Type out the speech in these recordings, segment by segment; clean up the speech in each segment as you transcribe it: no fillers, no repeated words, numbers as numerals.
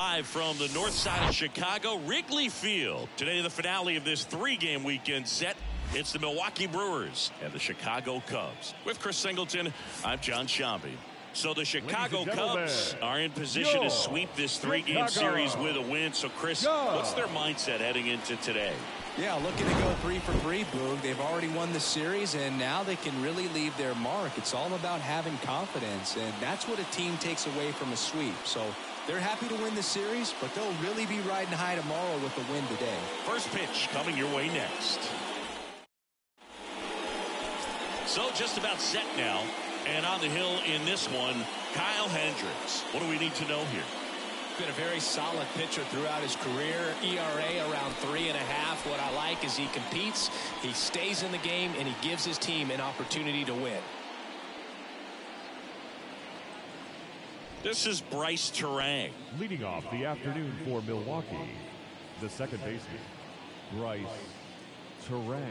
Live from the north side of Chicago, Wrigley Field. Today, the finale of this three-game weekend set. It's the Milwaukee Brewers and the Chicago Cubs. With Chris Singleton, I'm John Shambi. So the Chicago Cubs are in position to sweep this three-game series with a win. So, Chris, what's their mindset heading into today? Yeah, looking to go 3 for 3, Boog. They've already won the series, and now they can really leave their mark. It's all about having confidence, and that's what a team takes away from a sweep. So they're happy to win the series, but they'll really be riding high tomorrow with the win today. First pitch coming your way next. So just about set now. And on the hill in this one, Kyle Hendricks. What do we need to know here? Been a very solid pitcher throughout his career. ERA around 3.5. What I like is he competes, he stays in the game, and he gives his team an opportunity to win. This is Bryce Terang. Leading off the afternoon for Milwaukee, the second baseman, Bryce Terang.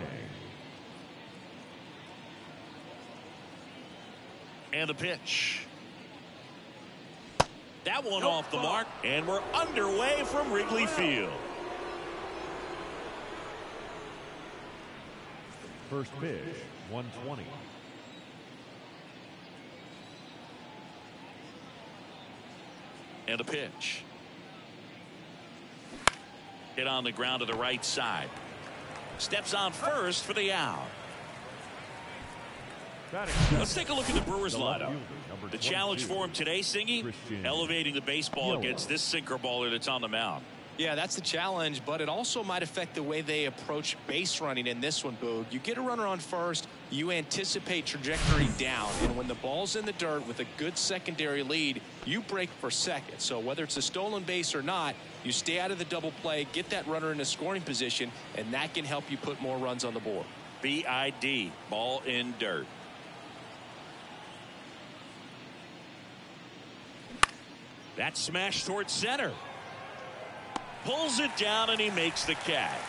And the pitch. That one off the mark, and we're underway from Wrigley Field. First pitch, 120. And a pitch. Hit on the ground to the right side. Steps on first for the out. Let's take a look at the Brewers lineup. The challenge for him today, Singy, elevating the baseball against this sinker baller that's on the mound. Yeah, that's the challenge, but it also might affect the way they approach base running in this one, Boog. You get a runner on first, you anticipate trajectory down, and when the ball's in the dirt with a good secondary lead, you break for second. So whether it's a stolen base or not, you stay out of the double play, get that runner in a scoring position, and that can help you put more runs on the board. BID, ball in dirt. That smash towards center. Pulls it down and he makes the catch.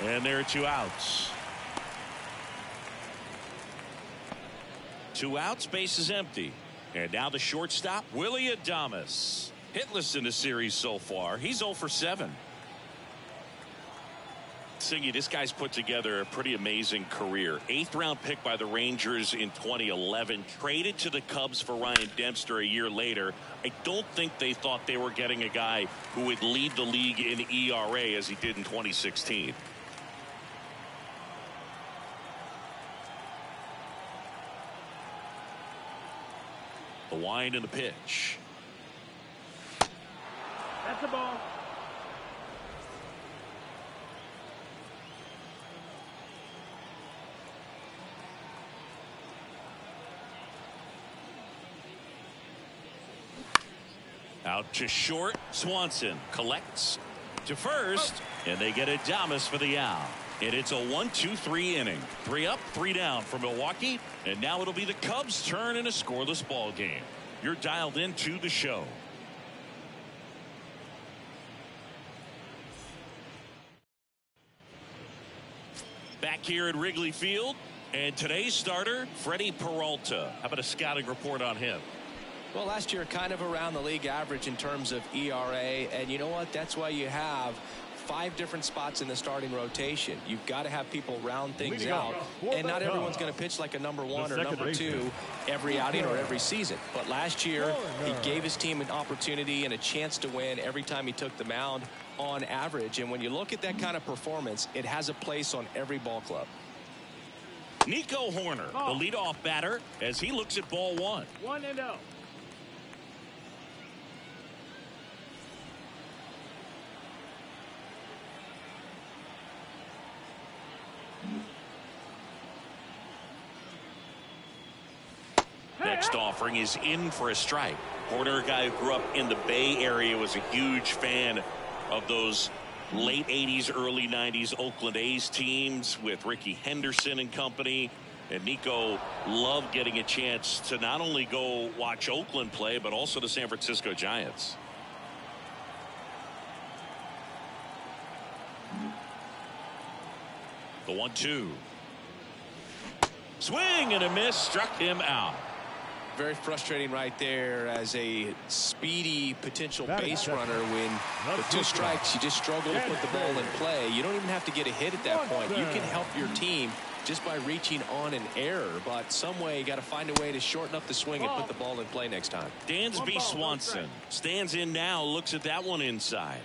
And there are 2 outs. 2 outs, base is empty. And now the shortstop, Willy Adames. Hitless in the series so far. He's 0 for 7. Singy, this guy's put together a pretty amazing career. 8th round pick by the Rangers in 2011. Traded to the Cubs for Ryan Dempster a year later. I don't think they thought they were getting a guy who would lead the league in ERA as he did in 2016. The wind and the pitch. That's a ball. Out to short. Swanson collects to first, and they get Adames for the out. And it's a 1-2-3 inning. 3 up, 3 down for Milwaukee. And now it'll be the Cubs' turn in a scoreless ball game. You're dialed into the show. Back here at Wrigley Field, and today's starter, Freddie Peralta. How about a scouting report on him? Well, last year kind of around the league average in terms of ERA, and you know what? That's why you have 5 different spots in the starting rotation. You've got to have people round things out, and not everyone's going to pitch like a number 1 or number 2 every outing or every season. But last year, he gave his team an opportunity and a chance to win every time he took the mound on average. And when you look at that kind of performance, it has a place on every ball club. Nico Horner, the leadoff batter, as he looks at ball 1. 1-0. Next offering is in for a strike. Horner, a guy who grew up in the Bay Area, was a huge fan of those late 80s, early 90s Oakland A's teams with Ricky Henderson and company. And Nico loved getting a chance to not only go watch Oakland play, but also the San Francisco Giants. The 1-2. Swing and a miss, struck him out. Very frustrating right there as a speedy potential base runner. When with 2 strikes, you just struggle to put the ball in play. You don't even have to get a hit at that point. You can help your team just by reaching on an error, but some way you got to find a way to shorten up the swing and put the ball in play next time. Dansby Swanson stands in now, looks at that one inside.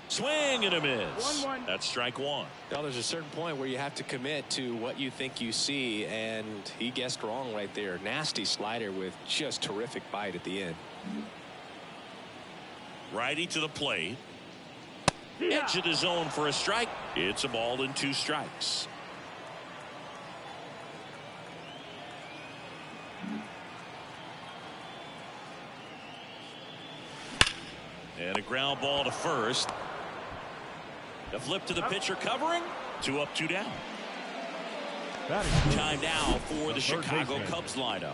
Swing and a miss. That's strike 1. Now there's a certain point where you have to commit to what you think you see, and he guessed wrong right there. Nasty slider with just terrific bite at the end. Righty to the plate. Edge of the zone for a strike. It's a ball and 2 strikes. And a ground ball to first. The flip to the pitcher covering. 2 up, 2 down. Time now for the Chicago Cubs lineup.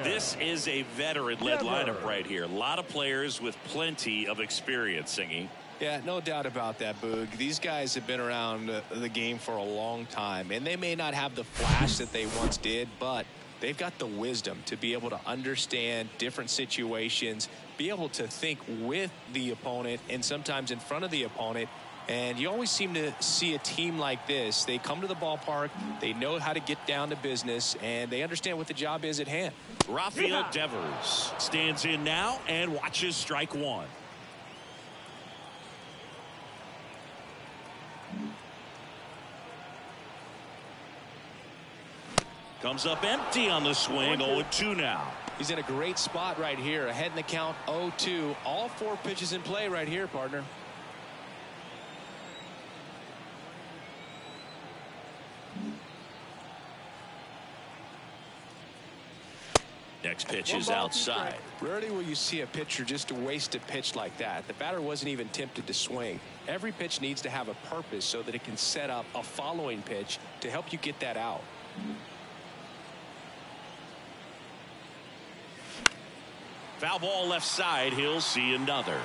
This is a veteran-led lineup right here. A lot of players with plenty of experience, Singy. Yeah, no doubt about that, Boog. These guys have been around the game for a long time, and they may not have the flash that they once did, but they've got the wisdom to be able to understand different situations, be able to think with the opponent and sometimes in front of the opponent. And you always seem to see a team like this. They come to the ballpark, they know how to get down to business, and they understand what the job is at hand. Rafael Devers stands in now and watches strike 1. Comes up empty on the swing. 0-2 now. He's in a great spot right here. Ahead in the count, 0-2. All 4 pitches in play right here, partner. Next pitch is outside. Rarely will you see a pitcher just waste a pitch like that. The batter wasn't even tempted to swing. Every pitch needs to have a purpose so that it can set up a following pitch to help you get that out. Foul ball left side. He'll see another.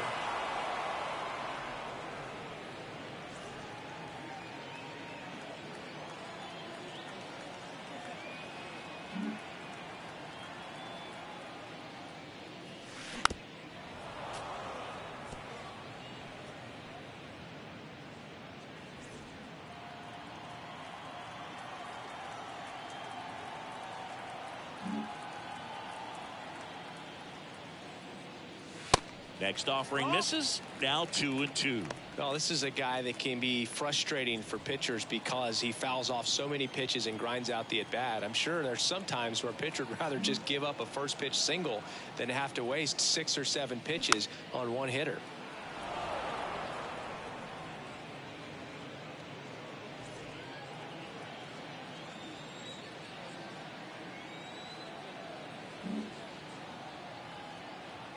Next offering misses. Now 2-2. Well, this is a guy that can be frustrating for pitchers because he fouls off so many pitches and grinds out the at-bat. I'm sure there's some times where a pitcher would rather just give up a first pitch single than have to waste 6 or 7 pitches on one hitter.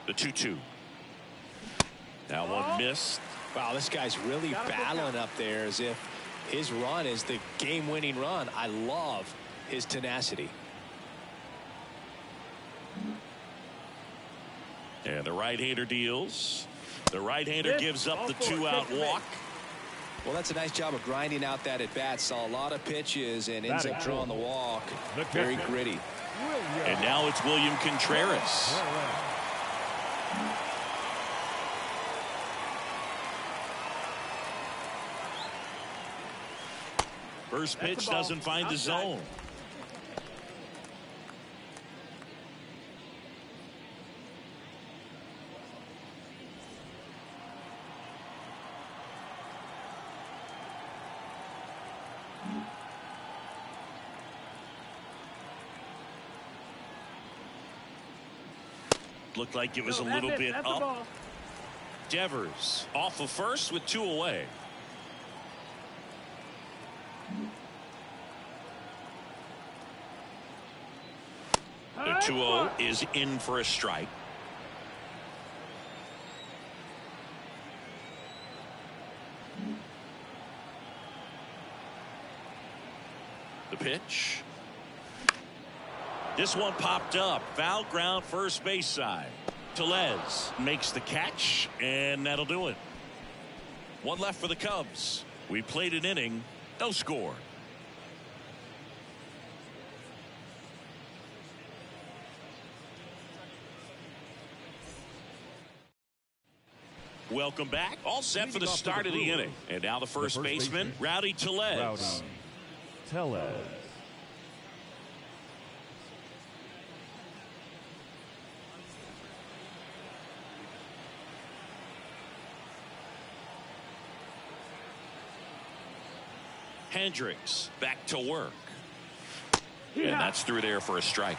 The 2-2. Now one missed. Wow, this guy's really battling up there as if his run is the game-winning run. I love his tenacity. And the right-hander deals. The right-hander gives up the 2-out walk. Well, that's a nice job of grinding out that at-bat. Saw a lot of pitches and ends up drawing the walk. Very gritty. And now it's William Contreras. First pitch doesn't find the zone. Looked like it was a little bit up. Devers off of first with 2 away. The 2-0 is in for a strike. The pitch. This one popped up. Foul ground first base side. Tellez makes the catch, and that'll do it. One left for the Cubs. We played an inning, no score. Welcome back. All set for the start of the inning. And now the first baseman, Rowdy Tellez. Hendricks back to work. And that's through there for a strike.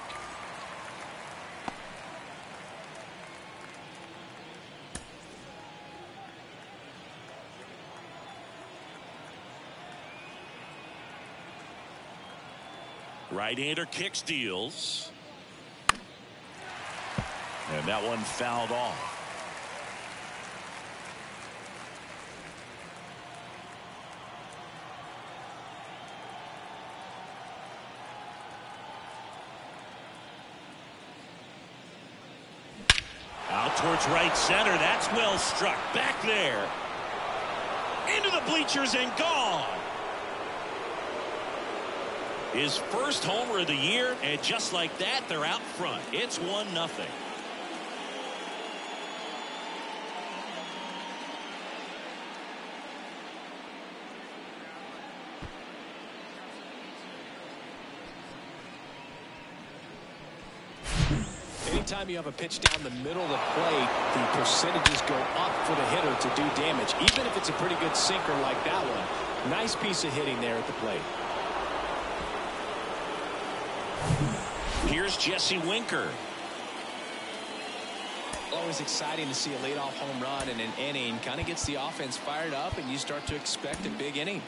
Right-hander kicks, deals. And that one fouled off. Out towards right center. That's well struck. Back there. Into the bleachers and gone. His first homer of the year, and just like that, they're out front. It's 1-0. Anytime you have a pitch down the middle of the plate, the percentages go up for the hitter to do damage, even if it's a pretty good sinker like that one. Nice piece of hitting there at the plate. Here's Jesse Winker. Always exciting to see a leadoff home run in an inning. Kind of gets the offense fired up, and you start to expect a big inning.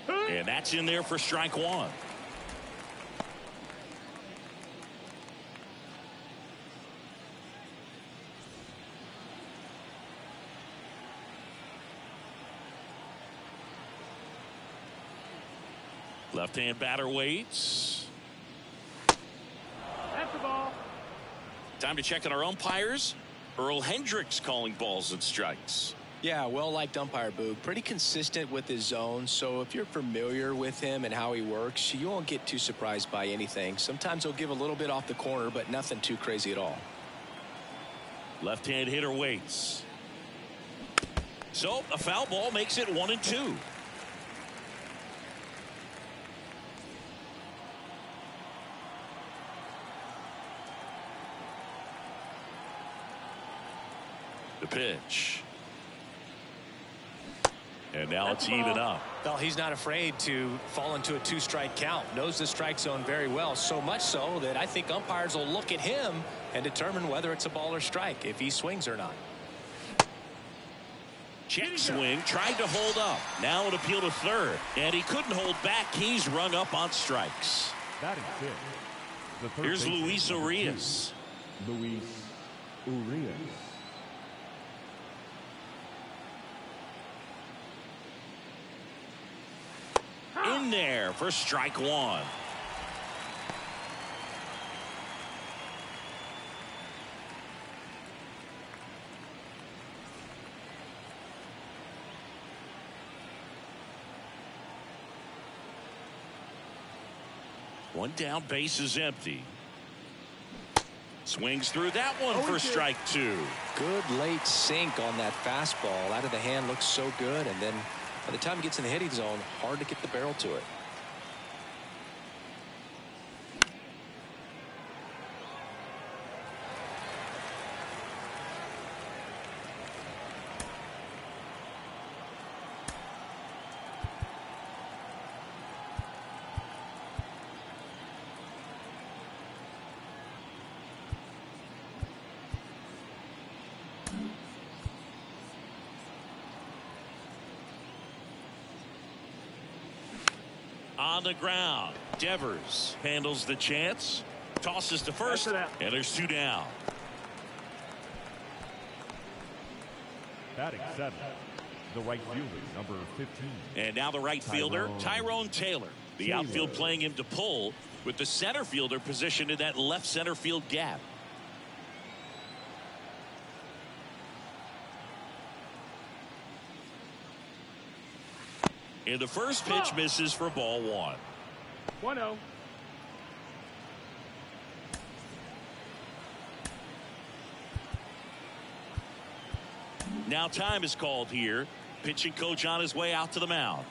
And that's in there for strike one. Left-hand batter waits. That's the ball. Time to check on our umpires. Earl Hendricks calling balls and strikes. Yeah, well-liked umpire, Boog. Pretty consistent with his zone, so if you're familiar with him and how he works, you won't get too surprised by anything. Sometimes he'll give a little bit off the corner, but nothing too crazy at all. Left-hand hitter waits. So a foul ball makes it 1-2. The pitch. And now it's even up. Well, he's not afraid to fall into a two-strike count. Knows the strike zone very well, so much so that I think umpires will look at him and determine whether it's a ball or strike, if he swings or not. Check swing, tried to hold up. Now an appeal to third, and he couldn't hold back. He's rung up on strikes. Batting fifth. Here's Luis Urias. Luis Urias. In there for strike one. One down, base is empty. Swings through that one for strike two. Good late sink on that fastball. Out of the hand, looks so good, and then by the time it gets in the hitting zone, hard to get the barrel to it. On the ground, Devers handles the chance, tosses to first, and there's two down. Batting seventh, the right fielder, number 15. And now the right fielder, Tyrone Taylor. The outfield playing him to pull, with the center fielder positioned in that left center field gap. And the first pitch misses for ball 1. 1-0. Now time is called here. Pitching coach on his way out to the mound.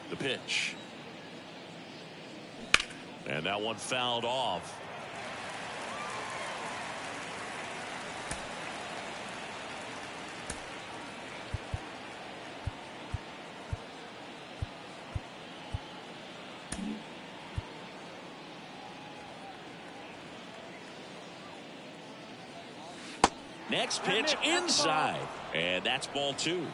The pitch. And that one fouled off. Next pitch inside. And that's ball 2.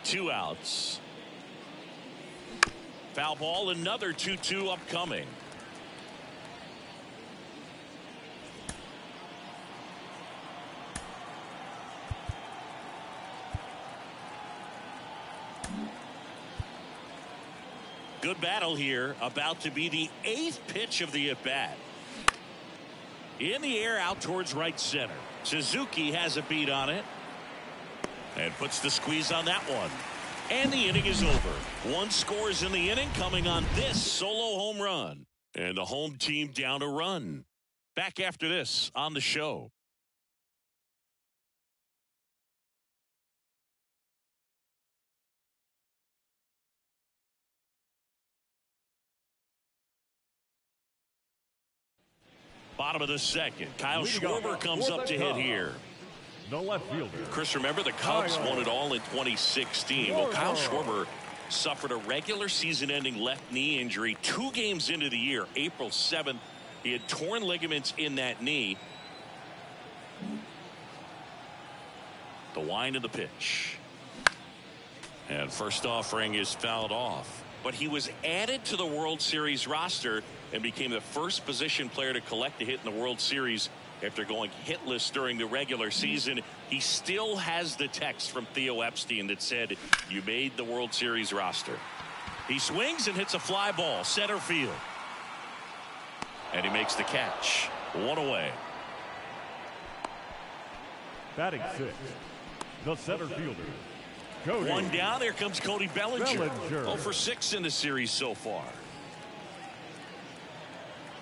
Two outs. Foul ball, another 2-2 upcoming. Good battle here. About to be the 8th pitch of the at-bat. In the air out towards right center. Suzuki has a beat on it. And puts the squeeze on that one. And the inning is over. 1 scores in the inning coming on this solo home run. And the home team down a run. Back after this on the show. Bottom of the second. Kyle Schwarber comes up to hit here. The left fielder. Chris, remember the Cubs won it all in 2016. Well, Kyle Schwarber suffered a regular season-ending left knee injury 2 games into the year. April 7th, he had torn ligaments in that knee. The wind of the pitch. And first offering is fouled off. But he was added to the World Series roster and became the first position player to collect a hit in the World Series after going hitless during the regular season. He still has the text from Theo Epstein that said, "You made the World Series roster." He swings and hits a fly ball center field. And he makes the catch. 1 away. Batting 6th, the center fielder, Cody. 1 down. Here comes Cody Bellinger. 0 for 6 in the series so far.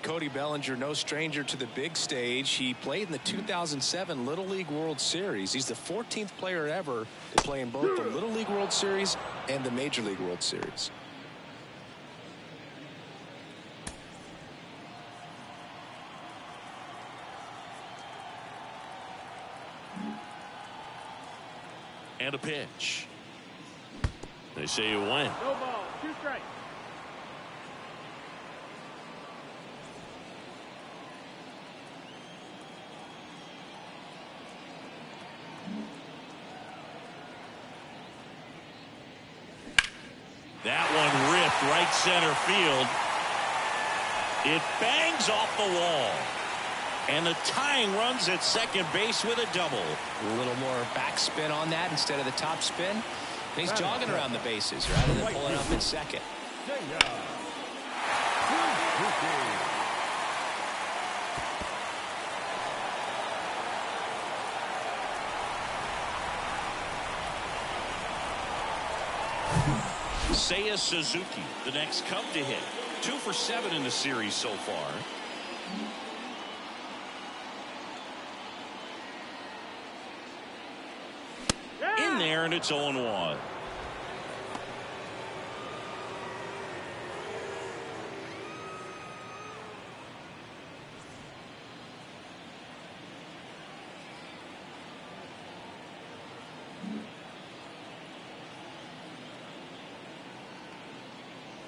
Cody Bellinger, no stranger to the big stage. He played in the 2007 Little League World Series. He's the 14th player ever to play in both the Little League World Series and the Major League World Series. And a pitch. They say you win. No ball. 2 strikes. That one ripped right center field. It bangs off the wall. And the tying runs at second base with a double. A little more backspin on that instead of the top spin. He's jogging around the bases rather than pulling up at second. Seiya Suzuki, the next Cub to hit. 2 for 7 in the series so far. there, and it's 0-1.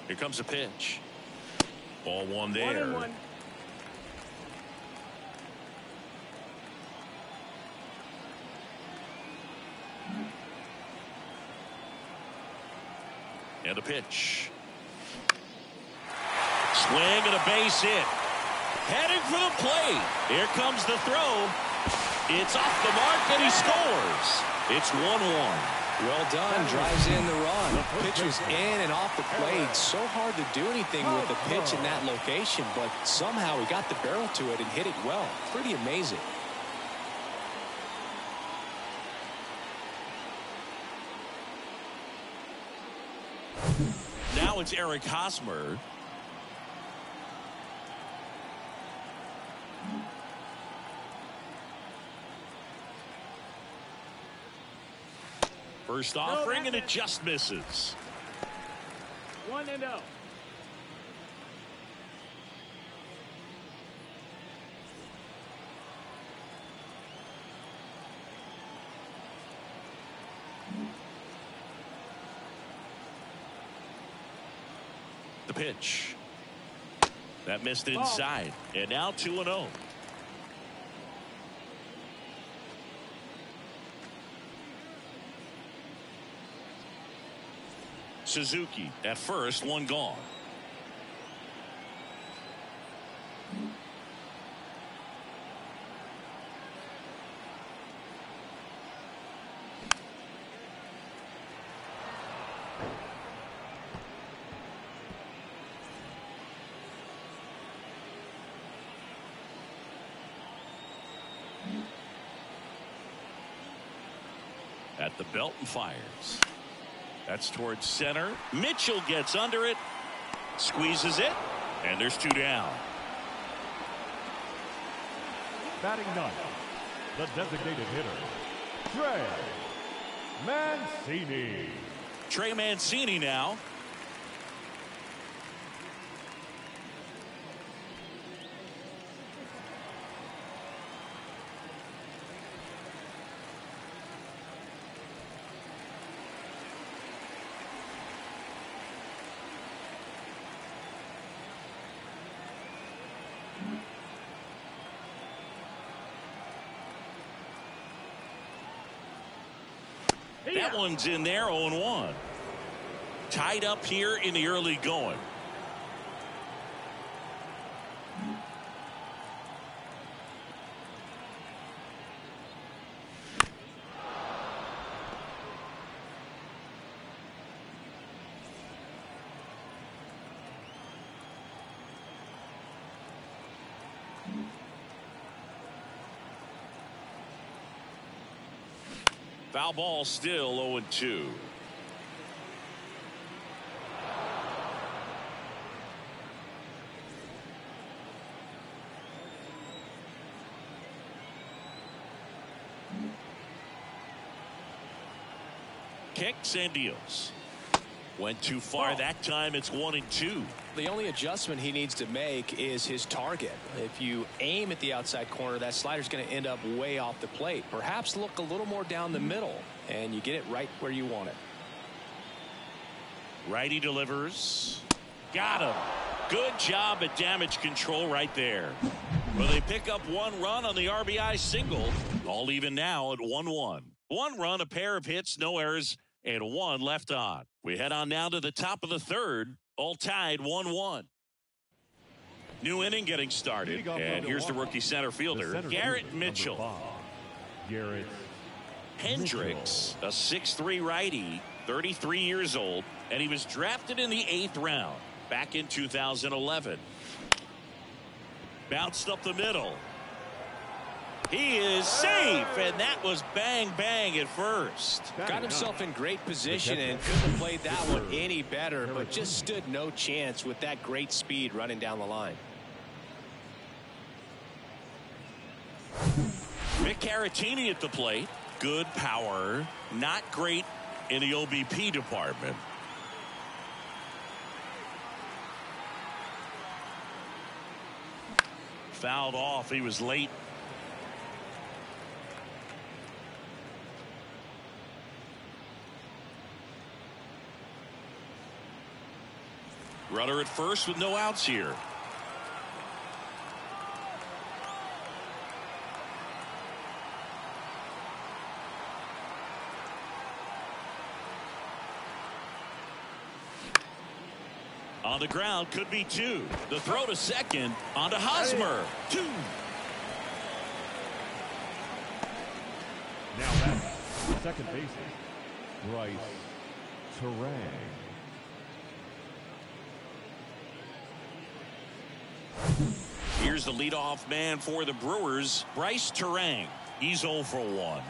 Here comes a pitch. Ball one there. 1-1. And a pitch. Swing and a base hit. Heading for the plate. Here comes the throw. It's off the mark and he scores. It's 1-1. Well done. Drives in the run. Pitch was in and off the plate. So hard to do anything with the pitch in that location, but somehow he got the barrel to it and hit it well. Pretty amazing. Now it's Eric Hosmer. First offering, and it just misses. 1-0. The pitch. That missed inside. And now 2-0. Suzuki at first, one gone. At the belt and fires. That's towards center. Mitchell gets under it, squeezes it, and there's two down. Batting ninth, the designated hitter, Trey Mancini. Trey Mancini now. That one's in there, 0-1. Tied up here in the early going. Foul ball, still 0-2. Kicks and deals. Went too far that time. It's 1-2. The only adjustment he needs to make is his target. If you aim at the outside corner, that slider's going to end up way off the plate. Perhaps look a little more down the middle, and you get it right where you want it. Righty delivers. Got him. Good job at damage control right there. Well, they pick up one run on the RBI single. All even now at 1-1. One run, a pair of hits, no errors, and one left on. We head on now to the top of the third. All tied 1-1. New inning getting started. And here's the rookie center fielder, Garrett Mitchell. Garrett Hendricks, a 6'3 righty, 33 years old, and he was drafted in the 8th round back in 2011. Bounced up the middle. He is safe, and that was bang bang at first. Got himself in great position and couldn't have played that one any better, but just stood no chance with that great speed running down the line. Mick Caratini at the plate. good power, not great in the OBP department. Fouled off. He was late. Runner at first with no outs here. On the ground, could be two. The throw to second, on to Hosmer. 2. Now that's second baseman, Bryce Terang. Here's the leadoff man for the Brewers, Bryce Terang. He's 0 for 1.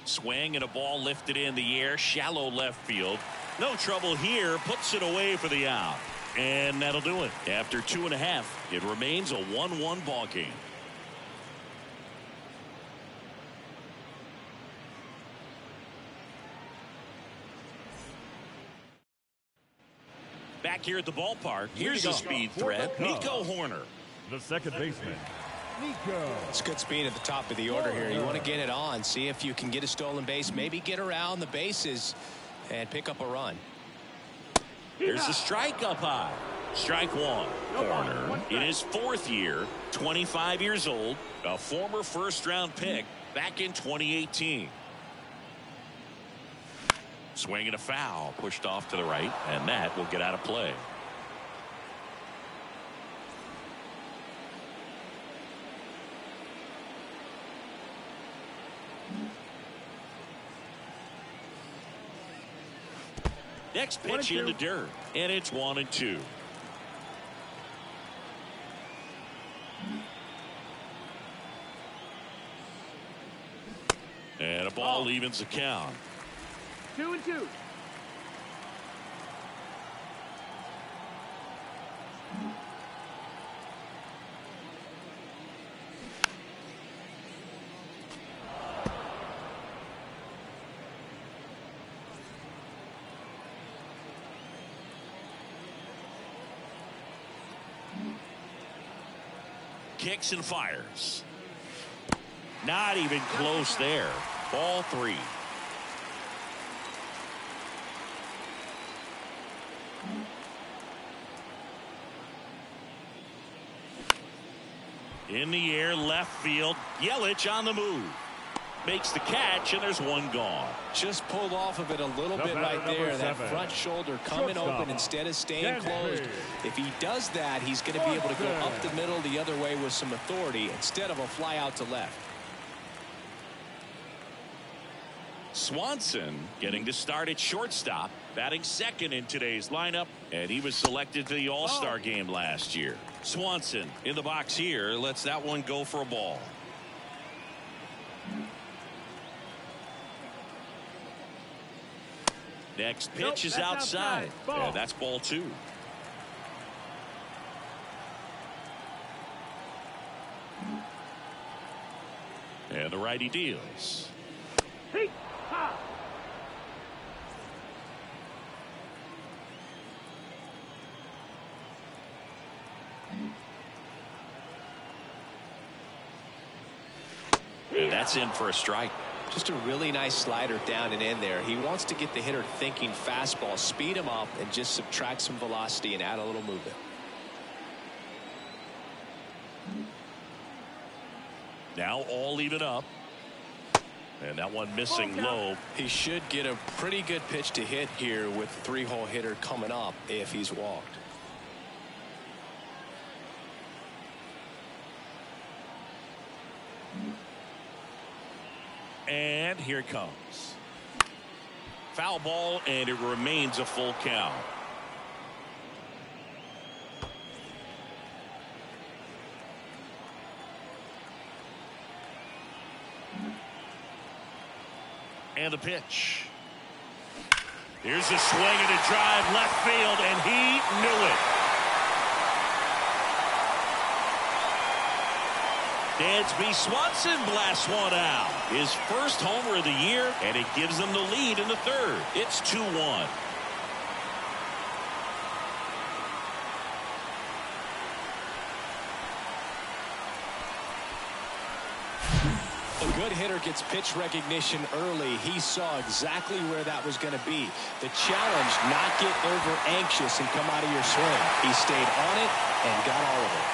Swing and a ball lifted in the air, shallow left field. No trouble here, puts it away for the out. And that'll do it. After 2.5, it remains a 1-1 ball game. Back here at the ballpark, here's a speed threat, Nico Horner. The second baseman, Nico. It's good speed at the top of the order here. You want to get it on, see if you can get a stolen base, maybe get around the bases and pick up a run. There's a strike up high. Strike 1. Horner in his 4th year, 25 years old, a former first-round pick back in 2018. Swing and a foul, pushed off to the right, and that will get out of play. Next pitch in the dirt, and it's 1-2. And a ball evens the count. 2-2. Kicks and fires. Not even close there. Ball 3. In the air, left field. Yelich on the move. Makes the catch, and there's one gone. Just pulled off of it a little bit right there. That front shoulder coming open instead of staying closed. If he does that, he's going to be able to go up the middle the other way with some authority instead of a fly out to left. Swanson getting to start at shortstop, batting second in today's lineup, and he was selected to the All-Star game last year. Swanson in the box here, lets that one go for a ball. Next pitch is outside. And that's ball 2. And the righty deals. Hey, ha. And that's in for a strike. Just a really nice slider down and in there. He wants to get the hitter thinking fastball, speed him up, and just subtract some velocity and add a little movement. Now all even up. And that one missing low. He should get a pretty good pitch to hit here with the 3-hole hitter coming up if he's walked. And here it comes. Foul ball, and it remains a full count. And the pitch. Here's a swing and a drive left field, and he knew it. Dansby Swanson blasts one out. His first homer of the year, and it gives them the lead in the third. It's 2-1. A good hitter gets pitch recognition early. He saw exactly where that was going to be. The challenge, not get over anxious and come out of your swing. He stayed on it and got all of it.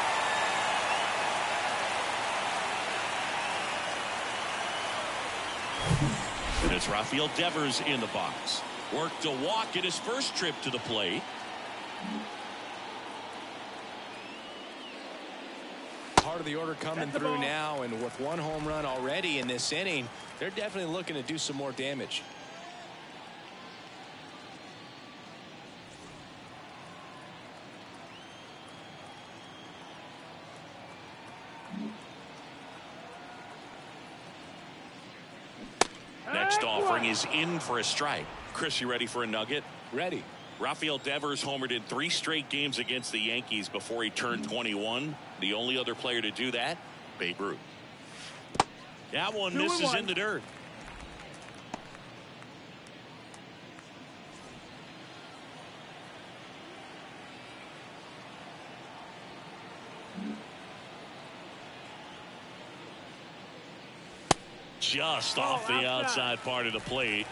And it's Rafael Devers in the box. Worked a walk in his first trip to the plate. Part of the order coming through now, and with one home run already in this inning, they're definitely looking to do some more damage. Next offering is in for a strike. Chris, you ready for a nugget? Ready. Rafael Devers homered in 3 straight games against the Yankees before he turned 21. The only other player to do that, Babe Ruth. That one misses in the dirt. Just off the outside part of the plate.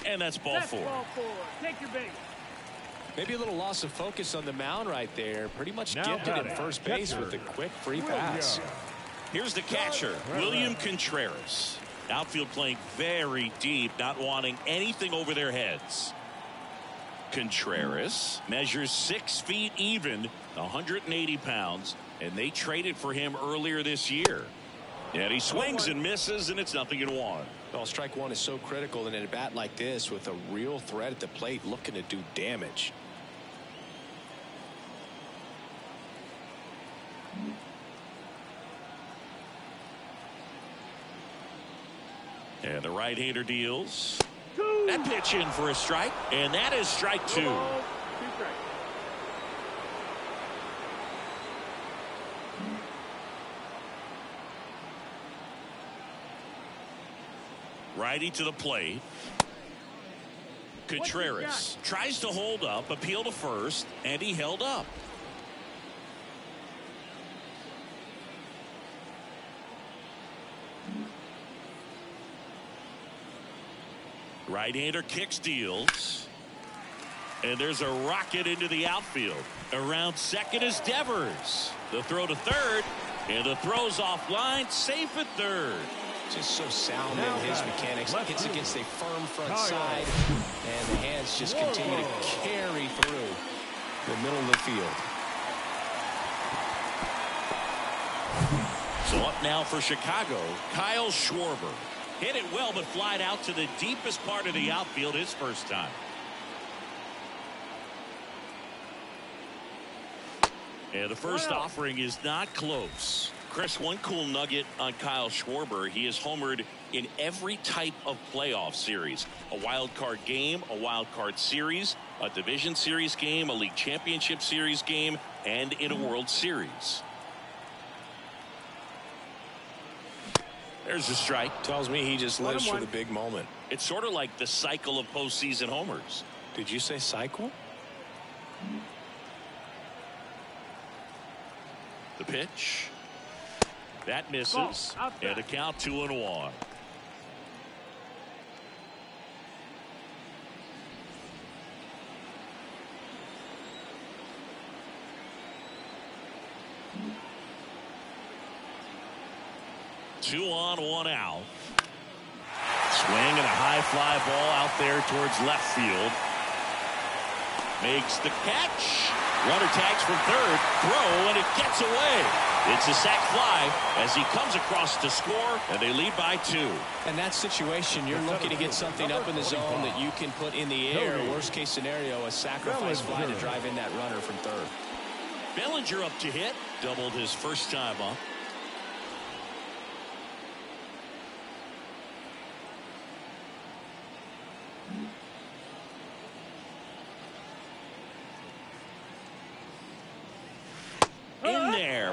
And that's ball 4. Take your base. Maybe a little loss of focus on the mound right there. Pretty much gifted at first base with a quick free pass. Here's the catcher, William Contreras. Outfield playing very deep, not wanting anything over their heads. Contreras measures 6 feet even, 180 pounds, and they traded for him earlier this year. And he swings and misses, and it's 0-1. Well, strike one is so critical in a bat like this with a real threat at the plate looking to do damage. And the right-hander deals. That pitch in for a strike, and that is strike 2. Righty to the plate. Contreras tries to hold up, appeal to first, and he held up. Right-hander kicks, deals. And there's a rocket into the outfield. Around second is Devers. The throw to third, and the throw's offline, safe at third. Just so sound in his mechanics. Hits against a firm front side, and the hands just continue to carry through the middle of the field. So up now for Chicago, Kyle Schwarber. Hit it well, but flied out to the deepest part of the outfield his first time. And the first offering is not close. Chris, one cool nugget on Kyle Schwarber. He has homered in every type of playoff series. A wild card game, a wild card series, a division series game, a league championship series game, and in a World Series. There's a strike. Tells me he just lives for the big moment. It's sort of like the cycle of postseason homers. Did you say cycle? The pitch. That misses. And a count 2-1. Two on, 1 out. Swing and a high fly ball out there towards left field. Makes the catch. Runner tags from third. Throw, and it gets away. It's a sac fly as he comes across to score, and they lead by 2. In that situation, you're looking to get something up in the zone that you can put in the air. Worst case scenario, a sacrifice fly to drive in that runner from third. Bellinger up to hit. Doubled his first time up.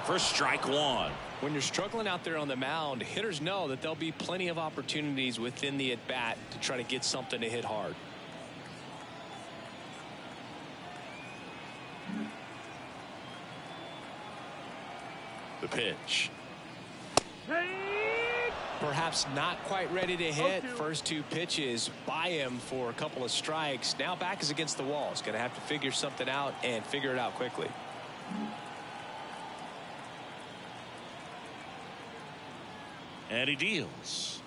for strike one. When you're struggling out there on the mound, hitters know that there'll be plenty of opportunities within the at-bat to try to get something to hit hard. The pitch. Perhaps not quite ready to hit. 0-2. First two pitches by him for a couple of strikes. Now back is against the wall. He's going to have to figure something out and figure it out quickly. And he deals.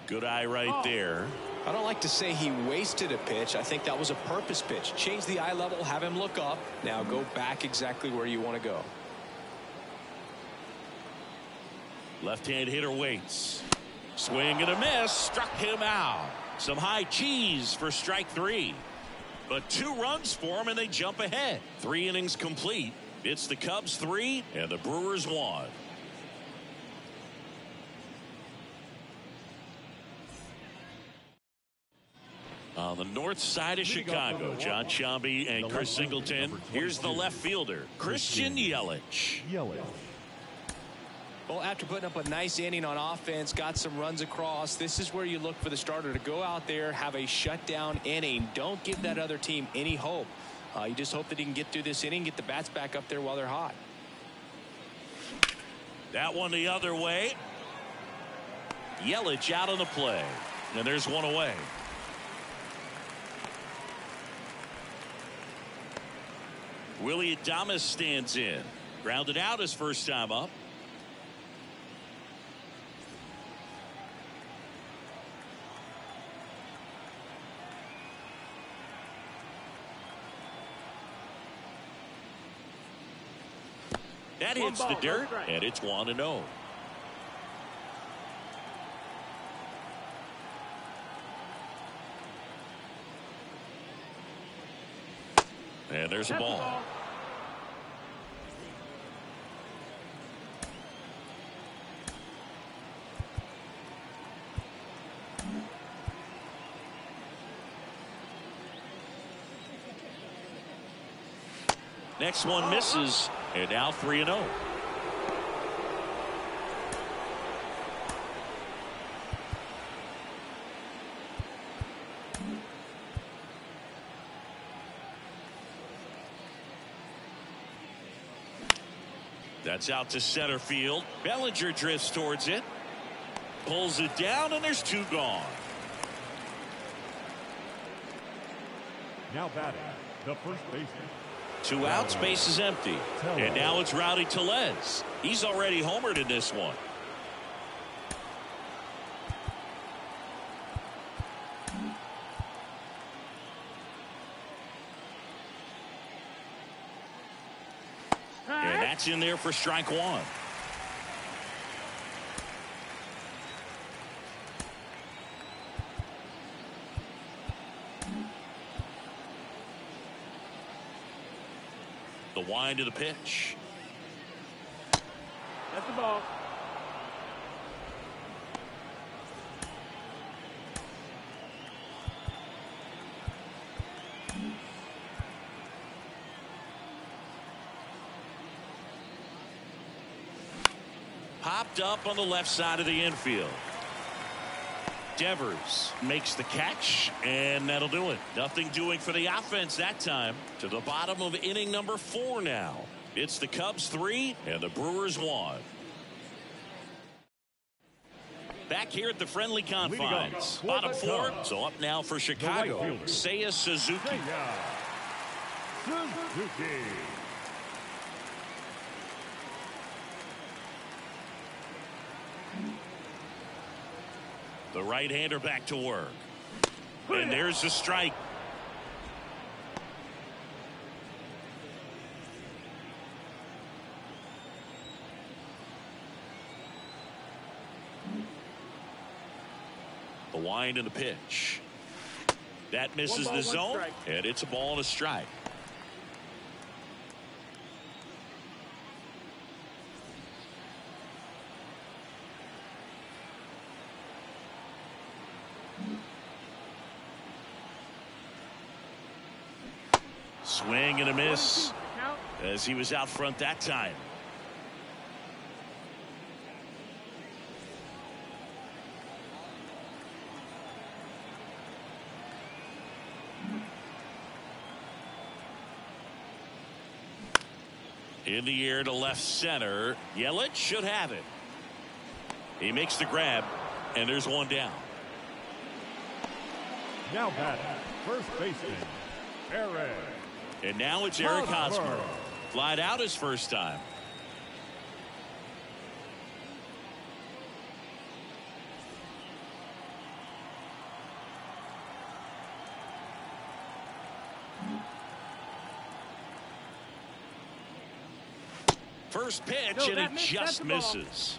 Good eye right there. I don't like to say he wasted a pitch. I think that was a purpose pitch. Change the eye level, have him look up. Now go back exactly where you want to go. Left-hand hitter waits. Swing and a miss. Struck him out. Some high cheese for strike three. But 2 runs for him and they jump ahead. 3 innings complete. It's the Cubs 3 and the Brewers 1. On the north side of Chicago, John Sciambi and Chris Singleton. Here's the left fielder, Christian Yelich. Well, after putting up a nice inning on offense, got some runs across, this is where you look for the starter to go out there, have a shutdown inning. Don't give that other team any hope. You just hope that he can get through this inning, get the bats back up there while they're hot. That one the other way. Yelich out on the play. And there's one away. Willie Adames stands in. Grounded out his first time up. That hits the dirt, and it's 1-0. And there's a ball. Next one misses, and now 3-0. That's out to center field. Bellinger drifts towards it. Pulls it down, and there's 2 gone. Now batting, the first baseman. 2 outs, base is empty. And now it's Rowdy Tellez. He's already homered in this one. And that's in there for strike 1. The wind of the pitch. That's the ball. Popped up on the left side of the infield. Devers makes the catch, and that'll do it. Nothing doing for the offense that time. To the bottom of inning number 4 now. It's the Cubs 3 and the Brewers 1. Back here at the friendly confines. Bottom 4. So up now for Chicago. Seiya Suzuki. The right-hander back to work. And there's the strike. The wind and the pitch. That misses the zone, and it's a ball and a strike. Swing and a miss as he was out front that time. In the air to left center. Yelich should have it. He makes the grab, and there's one down. Now batting, first baseman, Eric. And now it's Eric Hosmer. Flied out his first time. First pitch, No, and it that's just the ball. misses.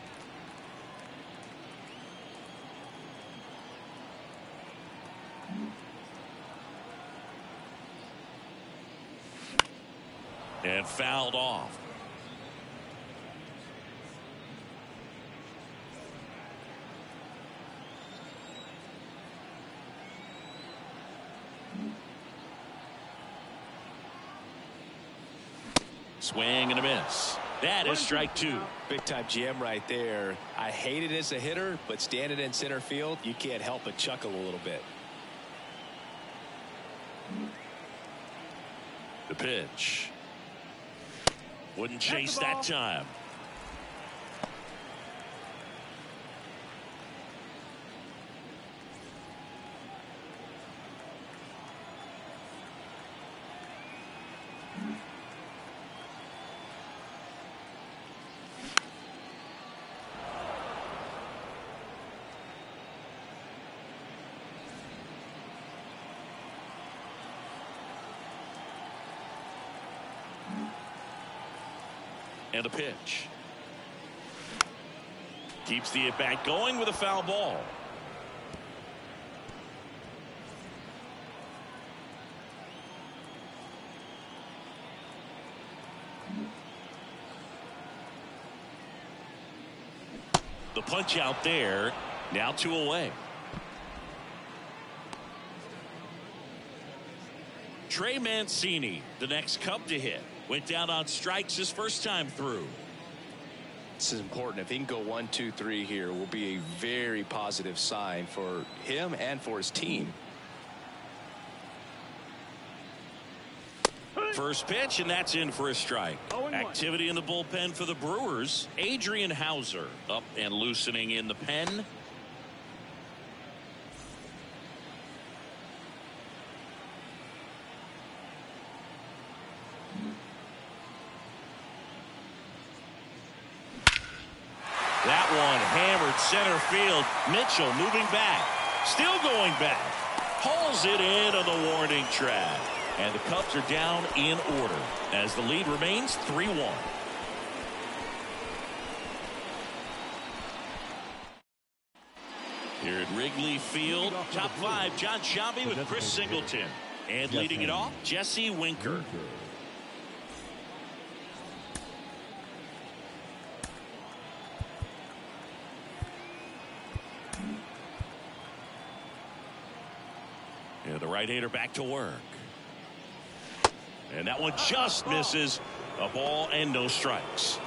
And fouled off. Swing and a miss. That is strike two. Big time GM right there. I hate it as a hitter, but standing in center field, you can't help but chuckle a little bit. The pitch. Wouldn't chase that time. And a pitch. Keeps the at-bat going with a foul ball. The punch out there. Now 2 away. Trey Mancini, the next Cub to hit. Went down on strikes his first time through. This is important. If he can go 1, 2, 3 here, will be a very positive sign for him and for his team. First pitch, and that's in for a strike. Activity in the bullpen for the Brewers. Adrian Hauser up and loosening in the pen. That one hammered center field. Mitchell moving back. Still going back. Hauls it in on the warning track. And the Cubs are down in order as the lead remains 3-1. Here at Wrigley Field, top 5, John Shambi with Chris Singleton. And leading it off, Jesse Winker. And the right-hander back to work. And that one just misses. A ball and no strikes.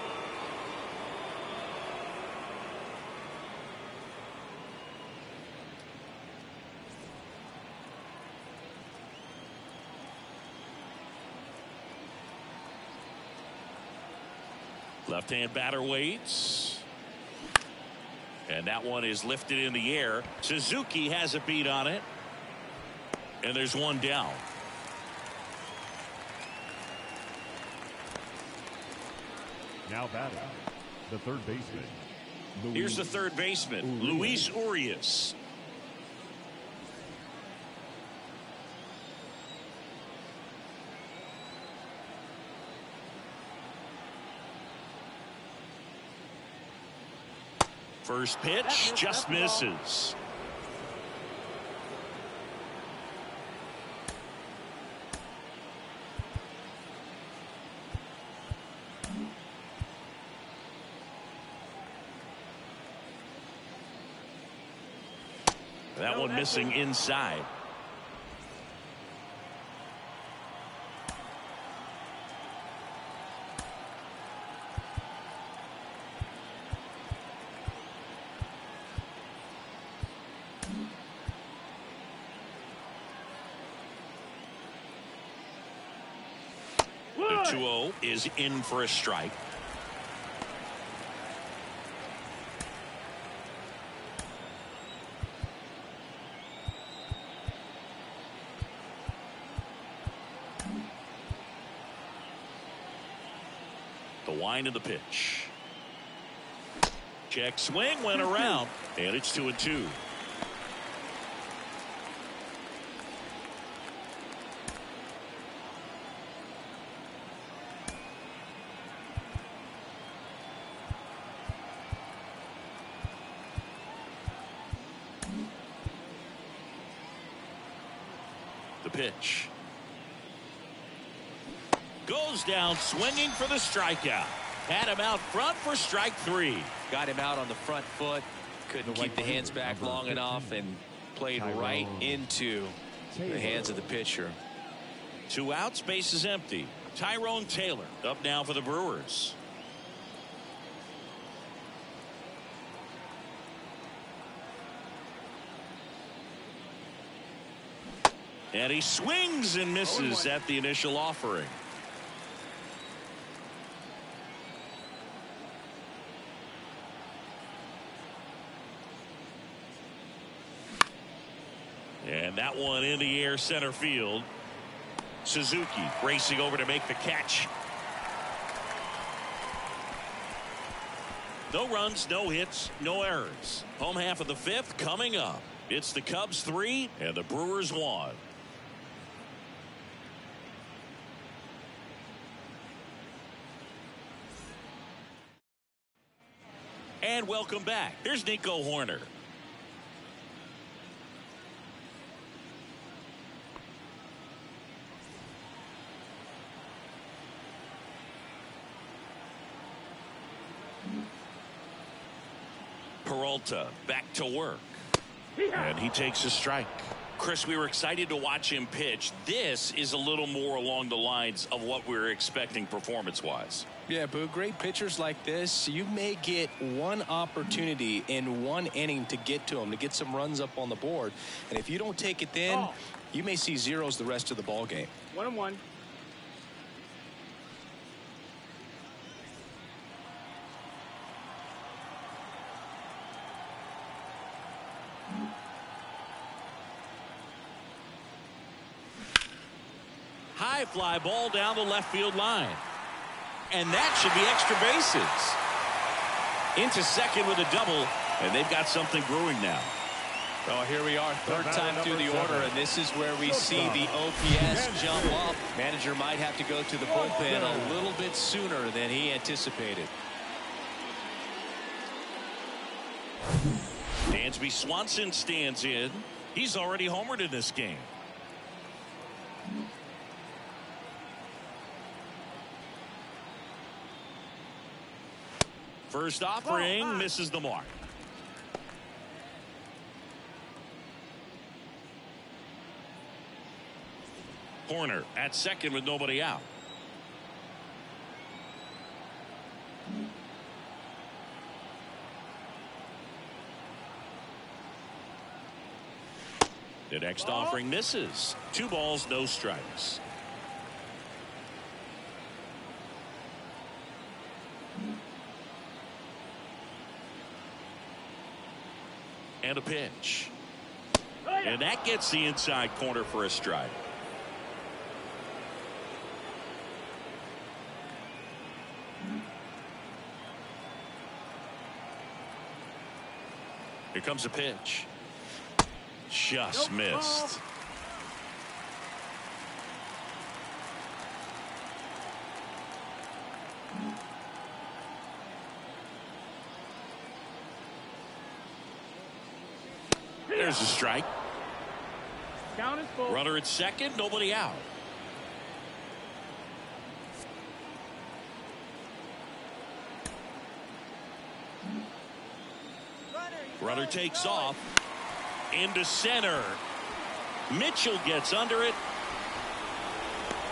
Left-hand batter waits. And that one is lifted in the air. Suzuki has a beat on it. And there's one down. Now batting, the third baseman. Here's the third baseman, Luis Urias. First pitch just misses. That one missing inside. The 2-0 is in for a strike. The wind of the pitch. Check swing, went around, and it's 2-2. The pitch. Goes down swinging for the strikeout. Had him out front for strike 3. Got him out on the front foot. Couldn't keep the hands back long enough and played right into the hands of the pitcher. 2 outs, base is empty. Tyrone Taylor up now for the Brewers. And he swings and misses at the initial offering. And that one in the air center field. Suzuki racing over to make the catch. No runs, no hits, no errors. Home half of the 5th coming up. It's the Cubs 3 and the Brewers 1. And welcome back. Here's Nico Horner. Peralta back to work. And he takes a strike. Chris, we were excited to watch him pitch. This is a little more along the lines of what we were expecting performance-wise. Yeah, Boo, great pitchers like this, you may get one opportunity in one inning to get to them, to get some runs up on the board. And if you don't take it then, you may see zeros the rest of the ball game. 1-1. High fly ball down the left field line. And that should be extra bases. Into second with a double, and they've got something brewing now. Oh, here we are, third time through the order, and this is where we see the OPS jump up. Manager might have to go to the bullpen a little bit sooner than he anticipated. Dansby Swanson stands in. He's already homered in this game. First offering misses the mark. Horner at second with nobody out. The next offering misses. 2 balls, no strikes. And a pitch. And that gets the inside corner for a strike. Here comes a pitch. Just missed. There's a strike. Count is full. Runner at second, nobody out. Runner takes off into center. Mitchell gets under it.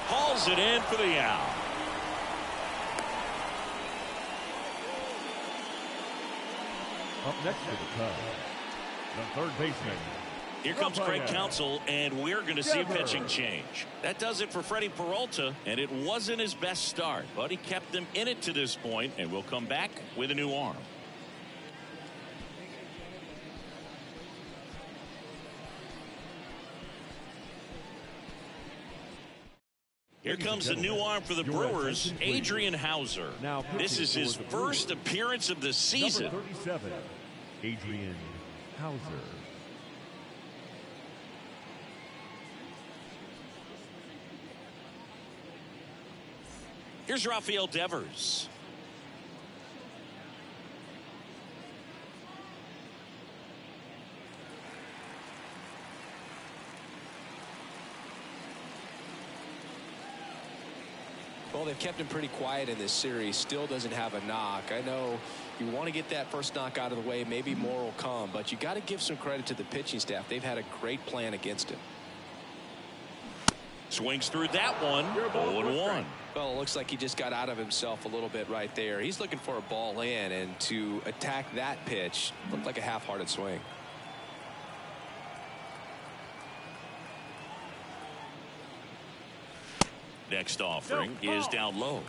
Hauls it in for the out. Up next for the Cubs, the third baseman, Here comes Craig Counsell, and we're going to see a pitching change. That does it for Freddie Peralta, and it wasn't his best start, but he kept them in it to this point, and we'll come back with a new arm. Here comes the new arm for the Brewers, Adrian Hauser. This is his first appearance of the season. Number 37, Adrian Hauser. Here's Rafael Devers. Well, they've kept him pretty quiet in this series. Still doesn't have a knock. I know you want to get that first knock out of the way. Maybe more will come, but you got to give some credit to the pitching staff. They've had a great plan against him. Swings through that one. 0-1. Well, it looks like he just got out of himself a little bit right there. He's looking for a ball in, and to attack that pitch looked like a half-hearted swing. 'Next offering is down low.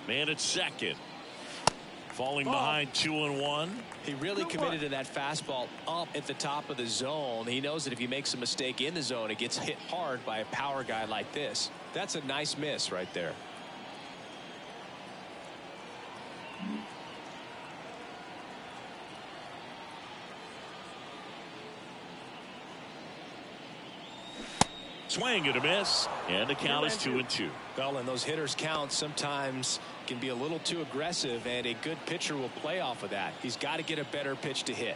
Man at second. Falling behind 2-1. He really committed to that fastball up at the top of the zone. He knows that if he makes a mistake in the zone, it gets hit hard by a power guy like this. That's a nice miss right there. Swing and a miss, and the count is 2-2. Well, and those hitters count sometimes can be a little too aggressive, and a good pitcher will play off of that. He's got to get a better pitch to hit.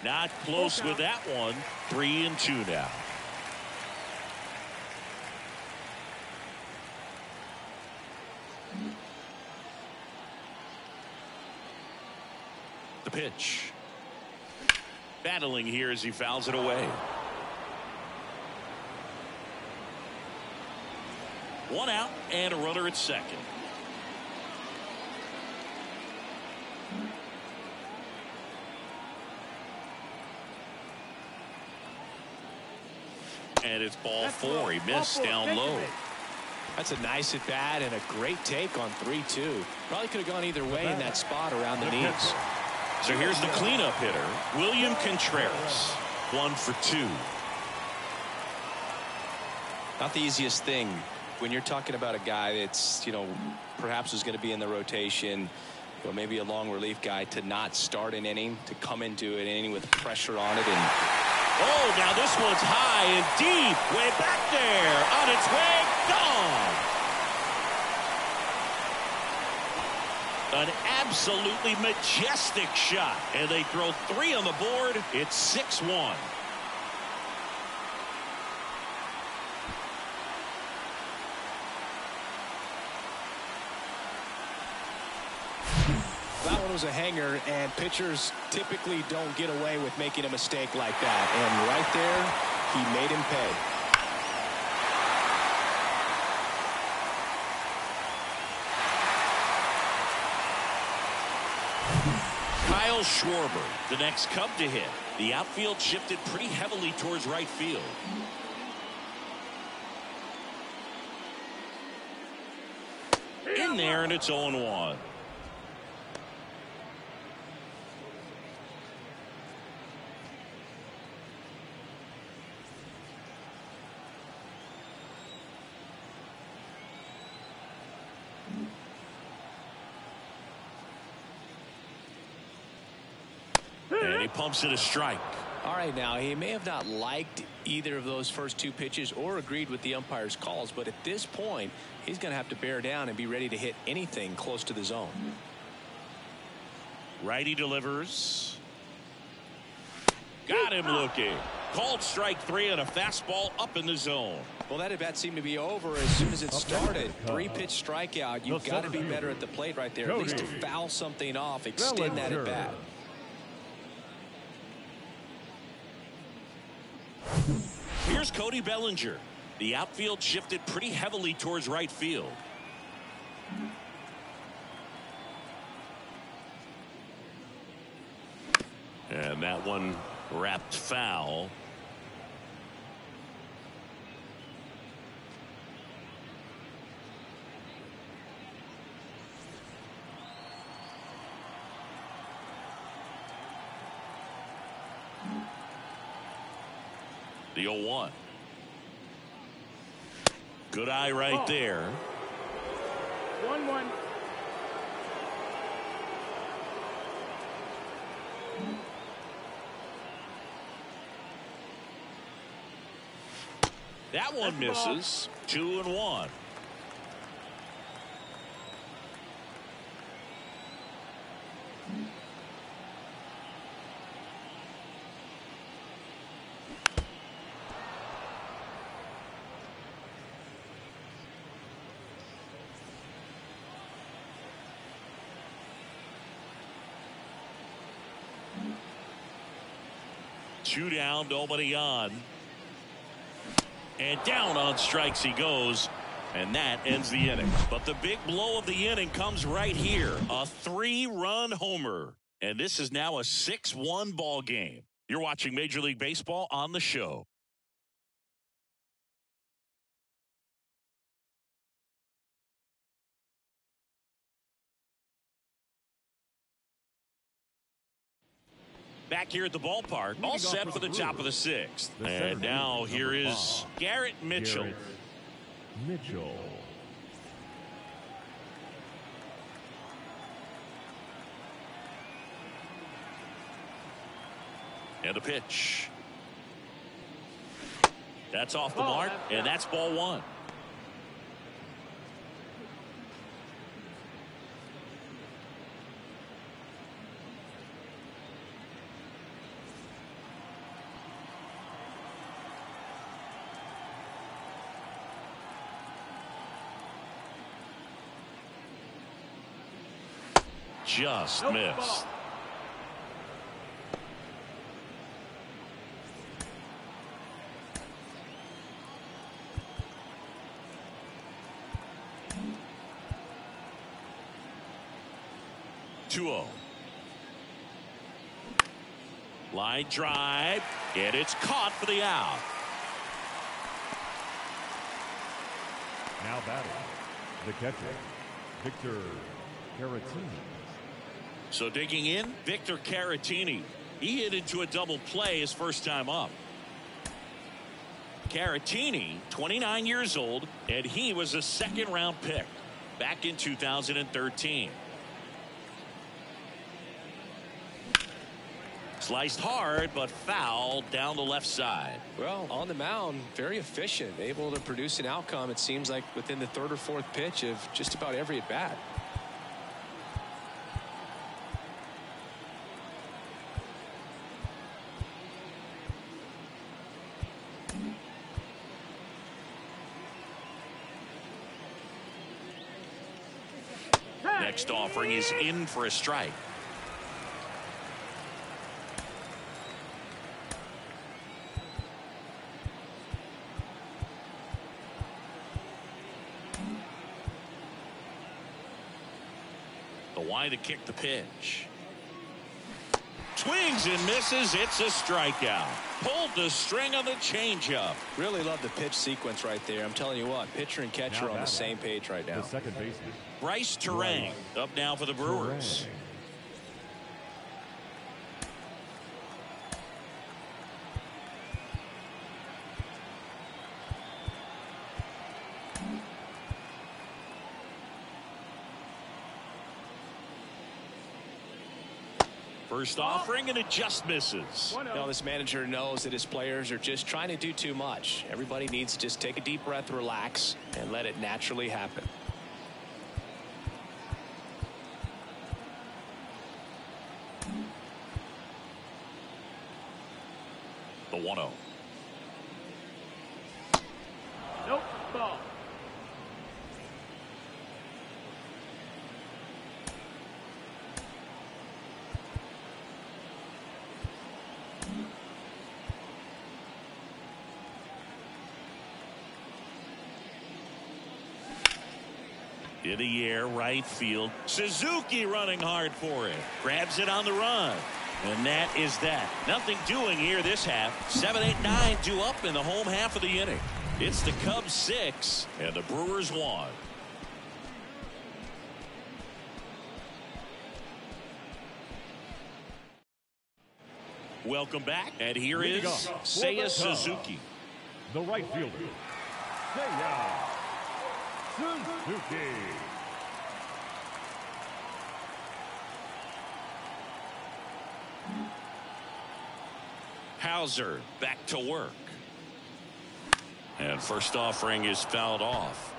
Not close with that one. 3-2 now. The pitch. Battling here as he fouls it away. One out and a runner at second. And it's ball four. He missed down low. That's a nice at bat and a great take on 3-2. Probably could have gone either way in that spot around the knees. So here's the cleanup hitter, William Contreras. 1 for 2. Not the easiest thing when you're talking about a guy that's, perhaps is going to be in the rotation, maybe a long relief guy, to not start an inning, to come into an inning with pressure on it. And oh, now this one's high and deep, way back there, on its way, gone. An absolutely majestic shot, and they throw 3 on the board. It's 6-1. that one was a hanger, and pitchers typically don't get away with making a mistake like that. And right there, he made him pay. Kyle Schwarber, the next Cub to hit. The outfield shifted pretty heavily towards right field. In there, and it's 0-1. And he pumps it a strike. All right, now he may have not liked either of those first 2 pitches or agreed with the umpire's calls, but at this point he's going to have to bear down and be ready to hit anything close to the zone. Righty delivers. Got him looking. Called strike 3 and a fastball up in the zone. Well, that at bat seemed to be over as soon as it started. 3-pitch strikeout. You've got to be better at the plate right there. At least to foul something off, extend that at bat. Here's Cody Bellinger. The outfield shifted pretty heavily towards right field. And that one wrapped foul. The 0-1. Good eye right there. 1-1. That one misses. 2-1. Two down, nobody on. And down on strikes he goes. And that ends the inning. But the big blow of the inning comes right here. A 3-run homer. And this is now a 6-1 ball game. You're watching Major League Baseball on the show. Back here at the ballpark, all set for the top of the 6th. And now here is Garrett Mitchell. And a pitch. That's off the mark, and that's ball 1. Just missed. Line drive, and it's caught for the out. Now batting, the catcher, Victor Caratini. So digging in, Victor Caratini. He hit into a double play his first time up. Caratini, 29 years old, and he was a second-round pick back in 2013. Sliced hard, but foul down the left side. Well, on the mound, very efficient, able to produce an outcome, it seems like, within the 3rd or 4th pitch of just about every at-bat. Next offering is in for a strike. The wide to kick the pitch. Swings and misses. It's a strikeout. Pulled the string on the changeup. Really love the pitch sequence right there. I'm telling you what, pitcher and catcher are on the same page right now. The second baseman, Bryce Terang up now for the Brewers. First offering, and it just misses. Now this manager knows that his players are just trying to do too much. Everybody needs to just take a deep breath, relax, and let it naturally happen. The 1-0. Nope. Ball. In the air, right field. Suzuki running hard for it. Grabs it on the run. And that is that. Nothing doing here this half. 7, 8, 9 due up in the home half of the inning. It's the Cubs 6 and the Brewers 1. Welcome back. And here is Seiya Suzuki. The right fielder, Seiya Suzuki. Hauser back to work. And first offering is fouled off.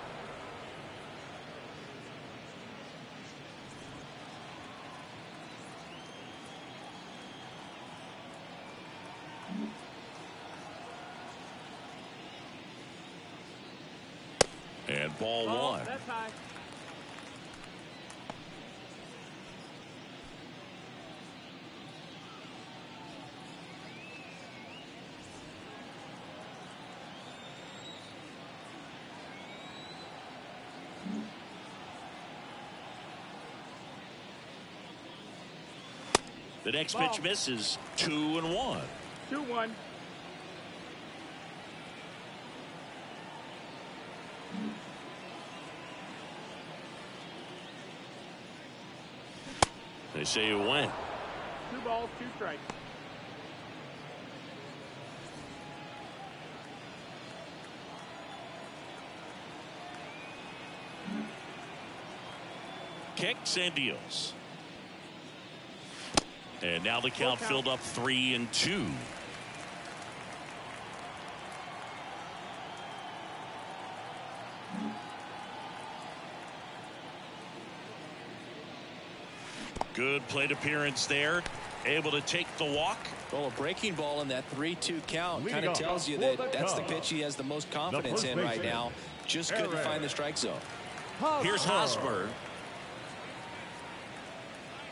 And ball one. That's high. The next pitch misses. 2-1. 2-1. They say you win. 2 balls, 2 strikes. Kicks and deals. And now the count filled up 3-2. Good plate appearance there. Able to take the walk. Well, a breaking ball in that 3-2 count kind of tells you that that's the pitch he has the most confidence in right now. Just couldn't find the strike zone. Here's Hosmer.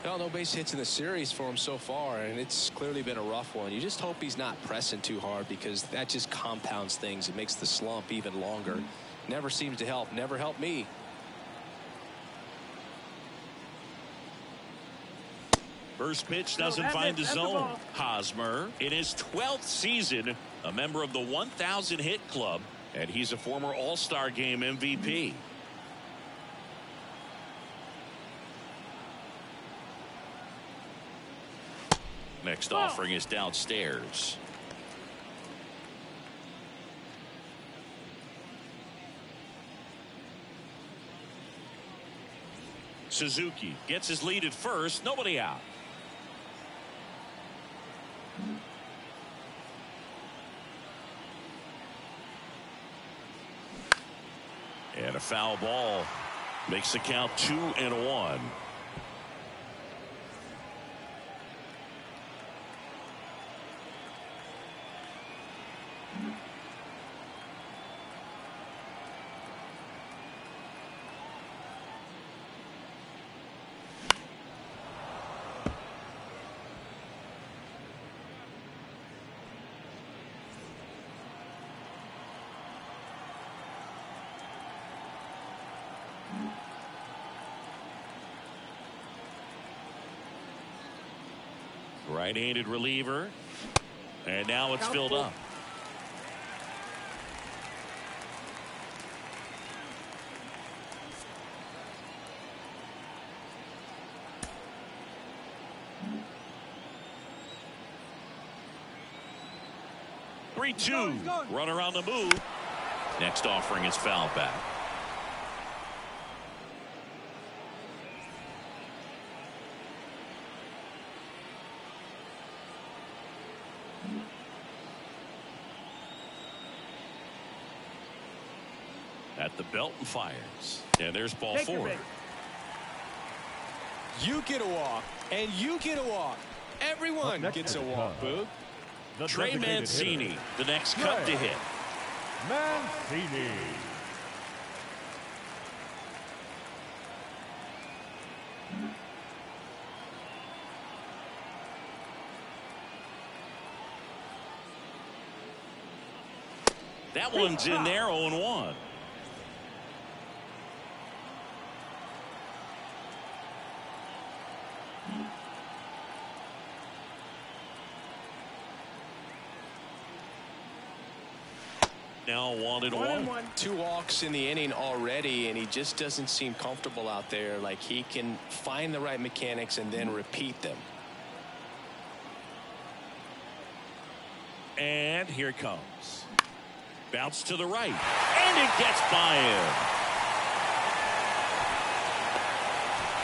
Well, no base hits in the series for him so far, and it's clearly been a rough one. You just hope he's not pressing too hard, because that just compounds things. It makes the slump even longer. Never seems to help. Never helped me. First pitch doesn't find the zone. Hosmer in his 12th season, a member of the 1,000 hit club, and he's a former All-Star Game MVP. Next offering is downstairs. Suzuki gets his lead at first. Nobody out. And a foul ball makes the count 2-1. Right-handed reliever. And now it's filled up. Three-two. Runner on the move. Next offering is fouled back. At the belt and fires. And there's ball 4. You get a walk, and you get a walk. Everyone gets a walk, Boog. Trey Mancini, hitter, the next cup to hit. Mancini. That one's in there, 0-1. Now 1-1. 2 walks in the inning already, and he just doesn't seem comfortable out there. Like he can find the right mechanics and then repeat them. And here it comes. Bounce to the right. And it gets by him.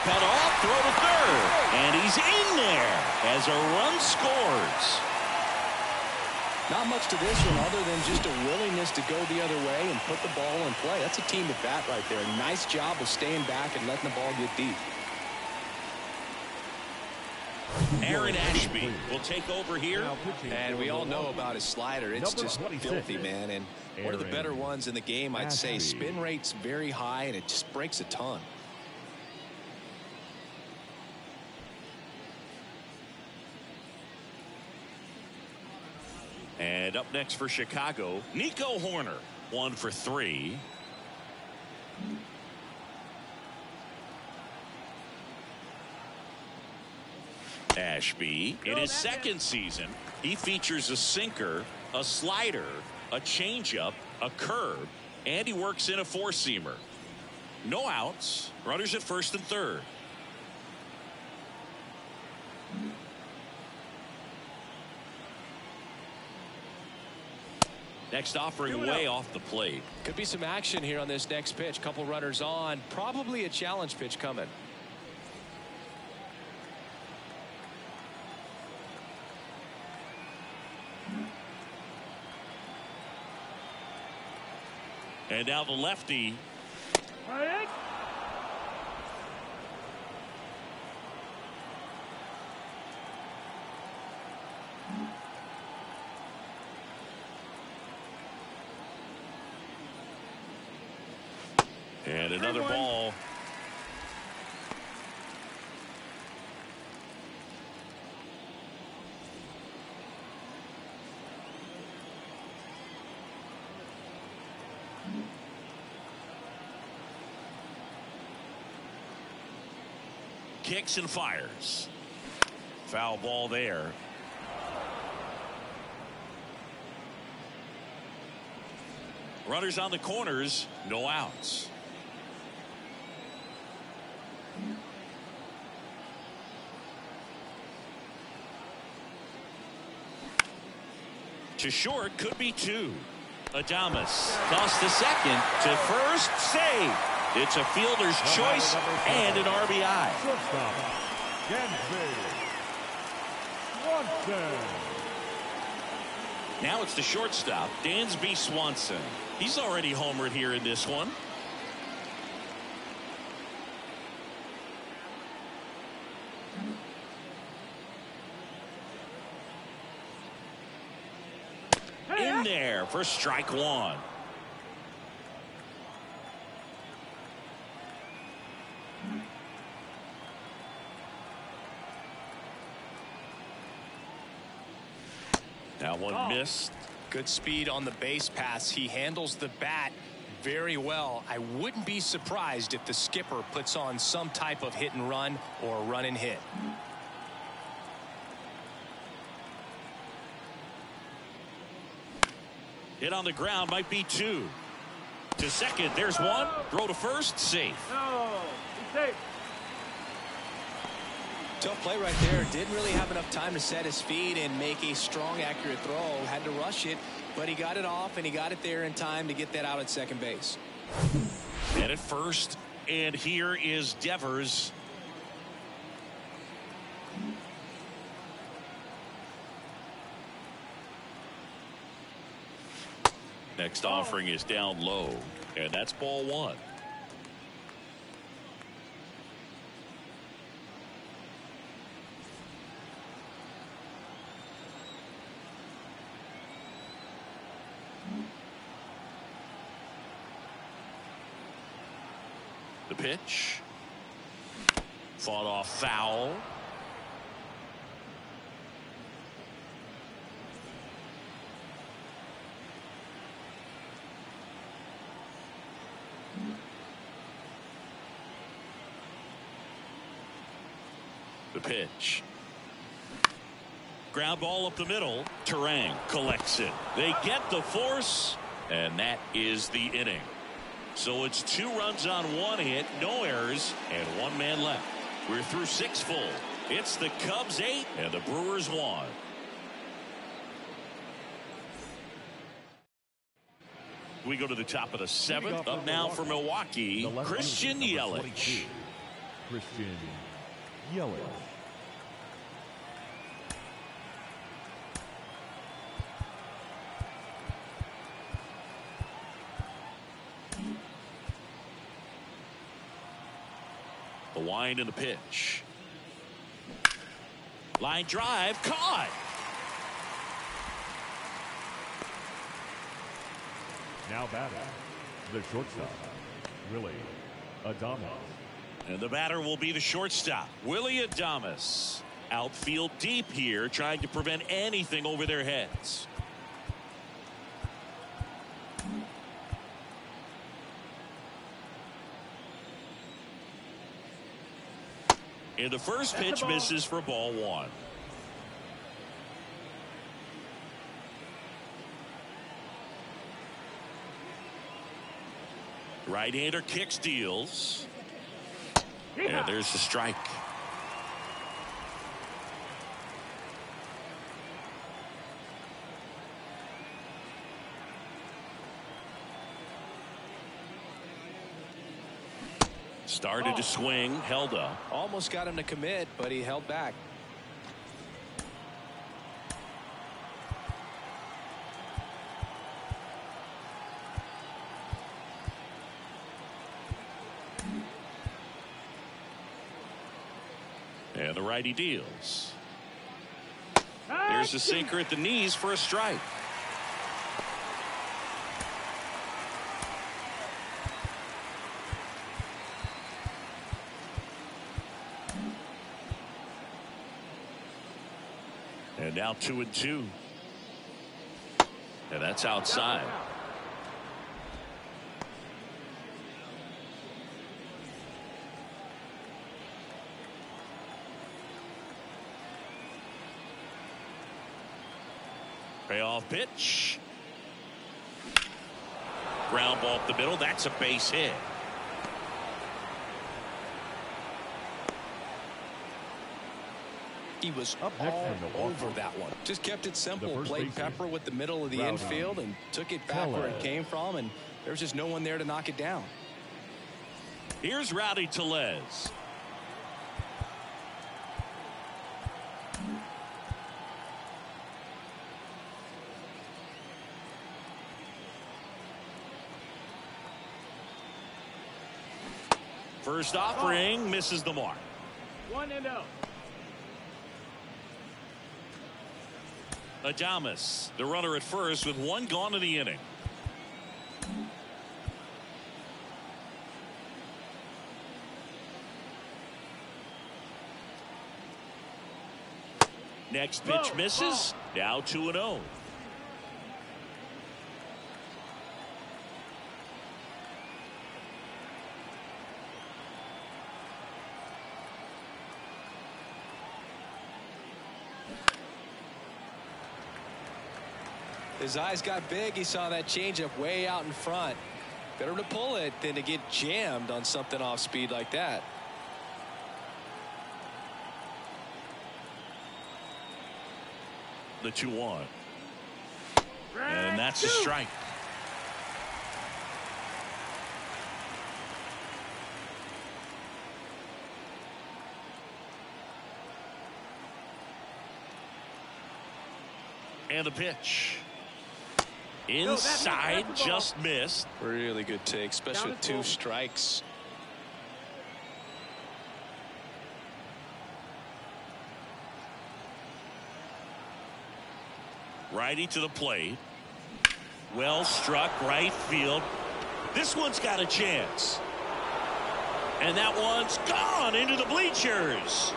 Cut off, throw to third. And he's in there as a run scores. Not much to this one other than just a willingness to go the other way and put the ball in play. That's a team at bat right there. Nice job of staying back and letting the ball get deep. Aaron Ashby will take over here. And we all know about his slider. It's just filthy, man. And one of the better ones in the game, I'd say. Spin rate's very high, and it just breaks a ton. And up next for Chicago, Nico Horner, 1 for 3. Ashby, in his second season, he features a sinker, a slider, a changeup, a curve, and he works in a 4-seamer. No outs, runners at first and third. Next offering way off the plate. Could be some action here on this next pitch. Couple runners on. Probably a challenge pitch coming. And now the lefty. And another ball. Kicks and fires. Foul ball there. Runners on the corners, no outs. To short, could be 2. Adames tossed to second, to first, save. It's a fielder's choice and an RBI. Shortstop, Swanson. Now it's the shortstop, Dansby Swanson. He's already homered here in this one. In there for strike 1. That one missed. Good speed on the base pass. He handles the bat very well. I wouldn't be surprised if the skipper puts on some type of hit and run or run and hit. Hit on the ground, might be 2. To second, there's 1. Throw to first, safe. No, he's safe. Tough play right there. Didn't really have enough time to set his feet and make a strong, accurate throw. Had to rush it, but he got it off, and he got it there in time to get that out at second base. And at first, and here is Devers. Next offering is down low, and that's ball 1. The pitch. Fought off foul. The pitch. Ground ball up the middle. Terang collects it. They get the force, and that is the inning. So it's 2 runs on 1 hit, no errors, and 1 man left. We're through 6 full. It's the Cubs 8 and the Brewers 1. We go to the top of the 7th. Up now for Milwaukee, Christian Yelich. Christian Yelich. The wind and the pitch. Line drive caught. Now batting, the shortstop, Willie Adames. And the batter will be the shortstop, Willie Adames. Outfield deep here, trying to prevent anything over their heads. And the first pitch misses for ball 1. Right-hander kicks, deals. And there's the strike. Started to swing, held up. Almost got him to commit, but he held back. And the righty deals. There's a sinker at the knees for a strike. And now 2-2. And that's outside. Payoff pitch. Ground ball up the middle. That's a base hit. He was up all over that one. Just kept it simple. Played pepper with the middle of the infield and took it back where it came from, and there's just no one there to knock it down. Here's Rowdy Tellez. First offering misses the mark. 1-0. Adames, the runner at first with 1 gone in the inning. Next pitch misses. Now 2-0. His eyes got big. He saw that changeup way out in front. Better to pull it than to get jammed on something off speed like that. The 2-1. And that's a strike. And the pitch. Inside, just missed. Really good take, especially with 2 strikes. Righty to the plate. Well struck, right field. This one's got a chance. And that one's gone into the bleachers.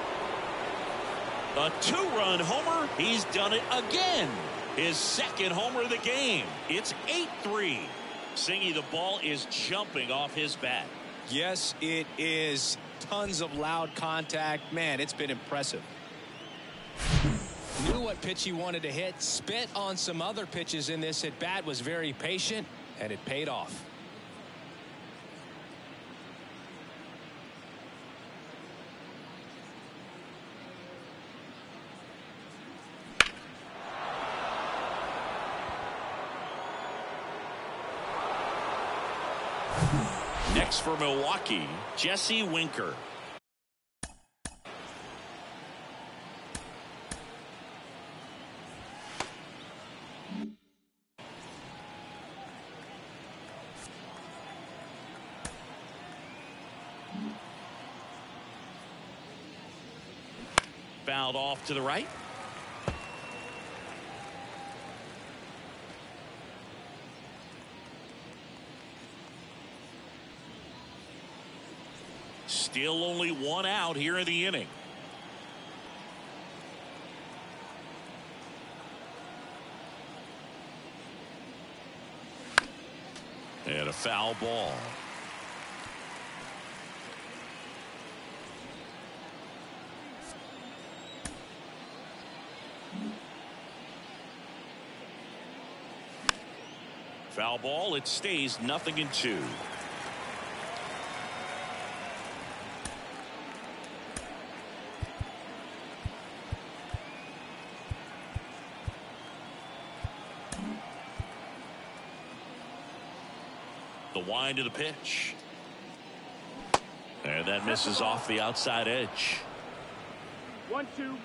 A two-run homer. He's done it again. His second homer of the game. It's 8-3. Singy, the ball is jumping off his bat. Yes, it is. Tons of loud contact. Man, it's been impressive. Knew what pitch he wanted to hit. Spit on some other pitches in this at bat. Was very patient, and it paid off. Next for Milwaukee, Jesse Winker. Fouled off to the right. Still only one out here in the inning. And a foul ball. Foul ball. It stays 0-2. The wind of the pitch. And that misses off the outside edge. 1-2.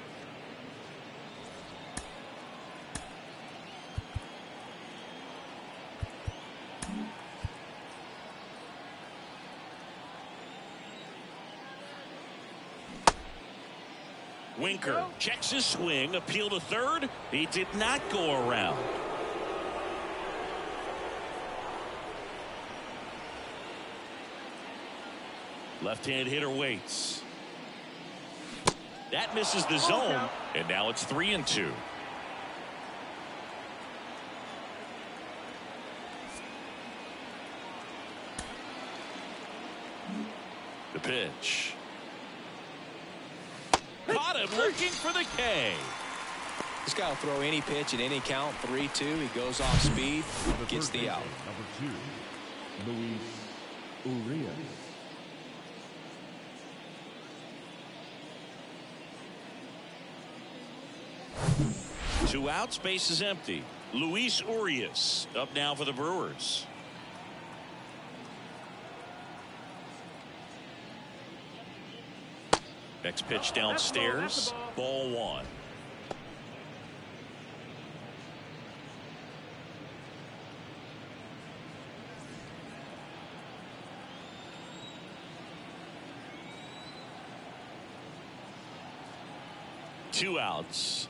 Winker checks his swing, appeal to third. He did not go around. Left-hand hitter waits. That misses the zone, and now it's 3-2. The pitch. Caught him looking for the K. This guy will throw any pitch at any count. 3-2. He goes off speed, gets the out. Number 2, Luis Urias. Two outs, base is empty. Luis Urias up now for the Brewers. Next pitch downstairs. Ball one. Two outs.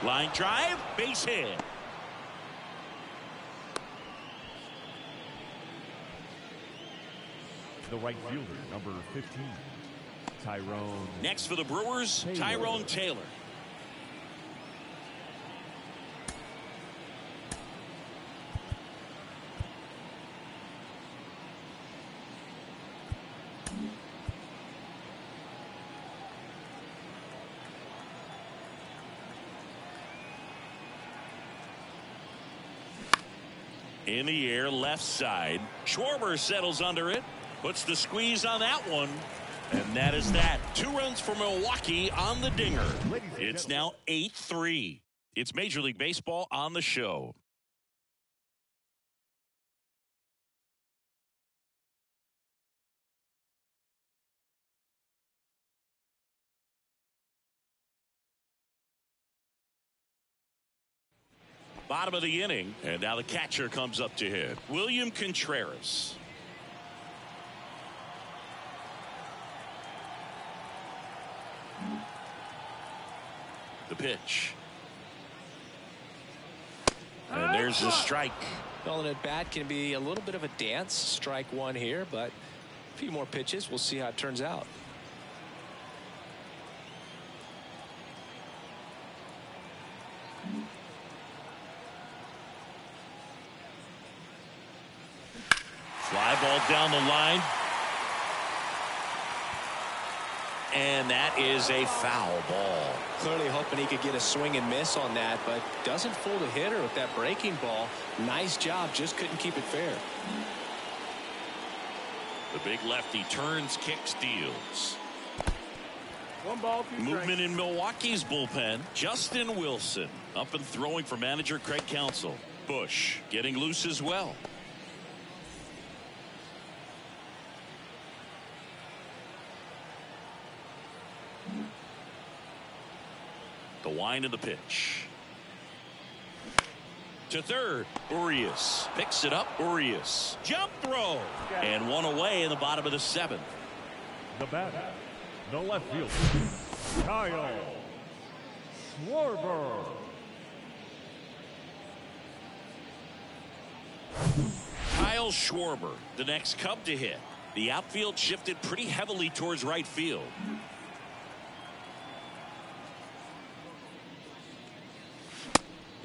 Line drive, base hit. The right fielder, number 15, Tyrone. Next for the Brewers, Tyrone Taylor. In the air, left side. Schwarber settles under it. Puts the squeeze on that one. And that is that. 2 runs for Milwaukee on the dinger. It's now 8-3. It's Major League Baseball on the show. Bottom of the inning, and now the catcher comes up to hit. William Contreras. The pitch. And there's a strike. Well, an at-bat can be a little bit of a dance. Strike one here, but a few more pitches. We'll see how it turns out. Fly ball down the line. And that is a foul ball. Clearly hoping he could get a swing and miss on that, but doesn't fool the hitter with that breaking ball. Nice job, just couldn't keep it fair. The big lefty turns, kicks, deals. 1 ball, 2 strikes. Movement in Milwaukee's bullpen. Justin Wilson up and throwing for manager Craig Counsell. Bush getting loose as well. The wind of the pitch. To third. Urias picks it up. Urias. Jump throw. And one away in the bottom of the 7th. The batter, the left fielder, Kyle Schwarber. Kyle Schwarber, the next Cub to hit. The outfield shifted pretty heavily towards right field.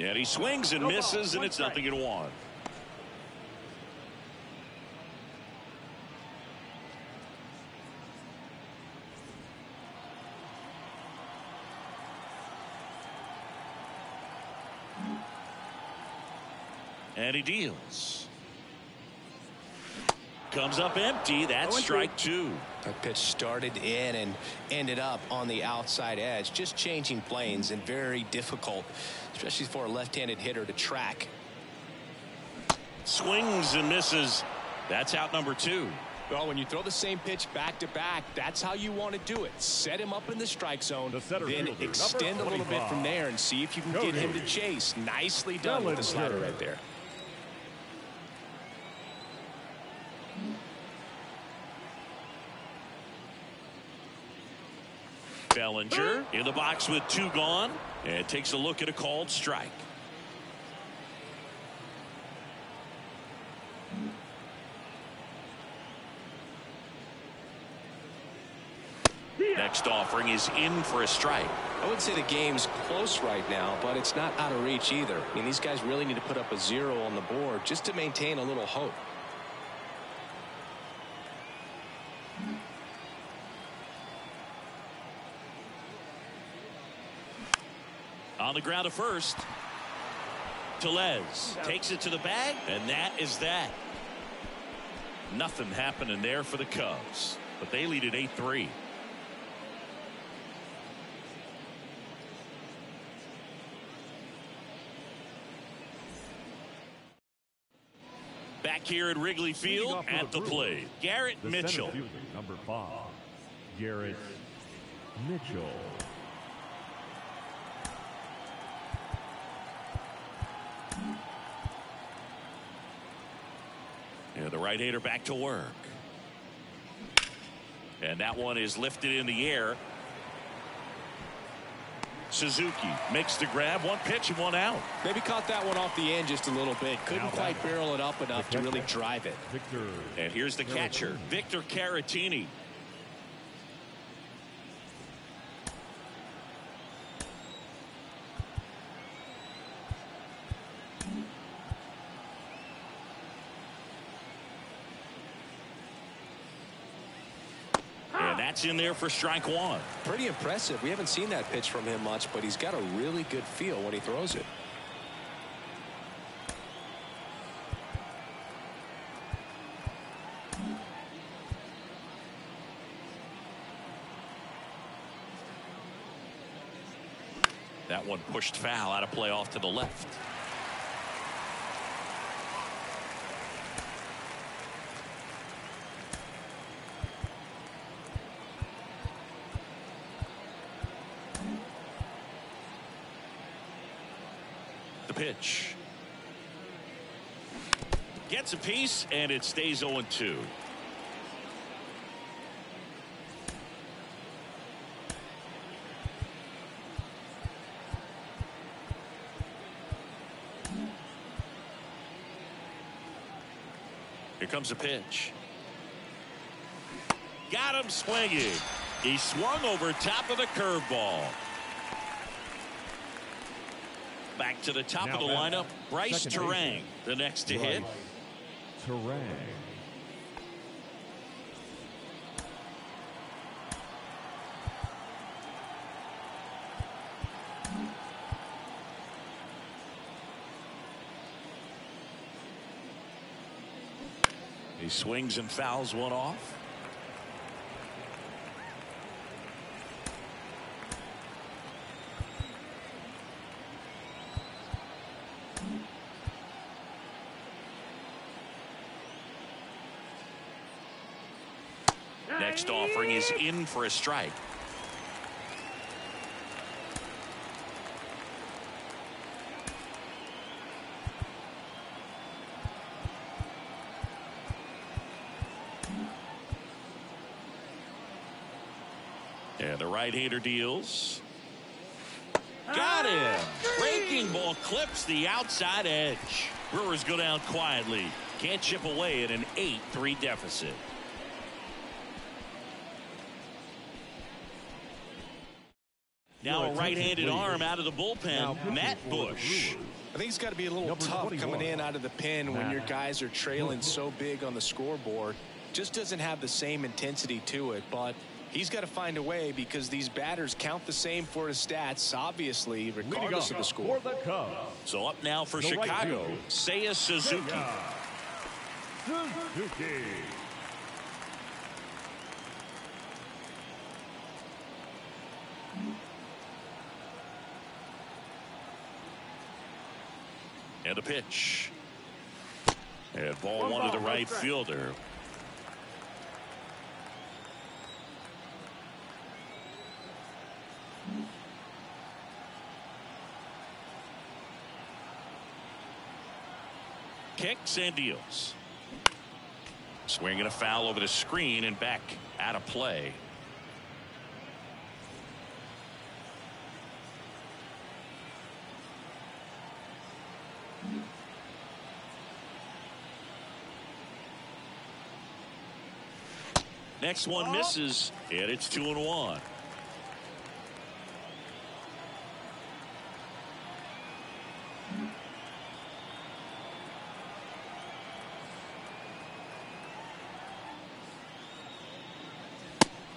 And he swings and misses, and it's 0-1. And he deals. Comes up empty. That's strike 2. That pitch started in and ended up on the outside edge. Just changing planes and very difficult, especially for a left-handed hitter to track. Swings and misses. That's out number 2. Well, when you throw the same pitch back to back, that's how you want to do it. Set him up in the strike zone, then extend a little bit from there and see if you can get him to chase. Nicely done with the slider right there. Bellinger in the box with 2 gone, and takes a look at a called strike. Next offering is in for a strike. I would say the game's close right now, but it's not out of reach either. I mean, these guys really need to put up a 0 on the board just to maintain a little hope. On the ground to first. Tellez takes it to the bag, and that is that. Nothing happening there for the Cubs, but they lead at 8-3. Back here at Wrigley Field at the plate, Garrett Mitchell. Number 5, Garrett Mitchell. And the right-hander back to work. And that one is lifted in the air. Suzuki makes the grab. 1 pitch and 1 out. Maybe caught that one off the end just a little bit. Couldn't quite barrel it up enough to really drive it. And here's the catcher, Victor Caratini. That's in there for strike 1. Pretty impressive. We haven't seen that pitch from him much, but he's got a really good feel when he throws it. That one pushed foul, out of play off to the left. Pitch. Gets a piece, and it stays 0-2. Here comes a pitch. Got him swinging. He swung over top of the curveball. Back to the top of the lineup, Bryce Terang, the next to hit. Terang. He swings and fouls one off. Next offering is in for a strike. And the right-hander deals. Got him. Breaking ball clips the outside edge. Brewers go down quietly. Can't chip away at an 8-3 deficit. Now a right-handed arm out of the bullpen, Matt Bush. I think it's got to be a little tough coming in out of the pen when your guys are trailing so big on the scoreboard. Just doesn't have the same intensity to it, but he's got to find a way because these batters count the same for his stats, obviously, regardless of the score. So up now for Chicago, Seiya Suzuki. And a pitch. And ball one to the right fielder. Kicks and deals. Swinging a foul over the screen and back out of play. Next one misses, and it's 2-1.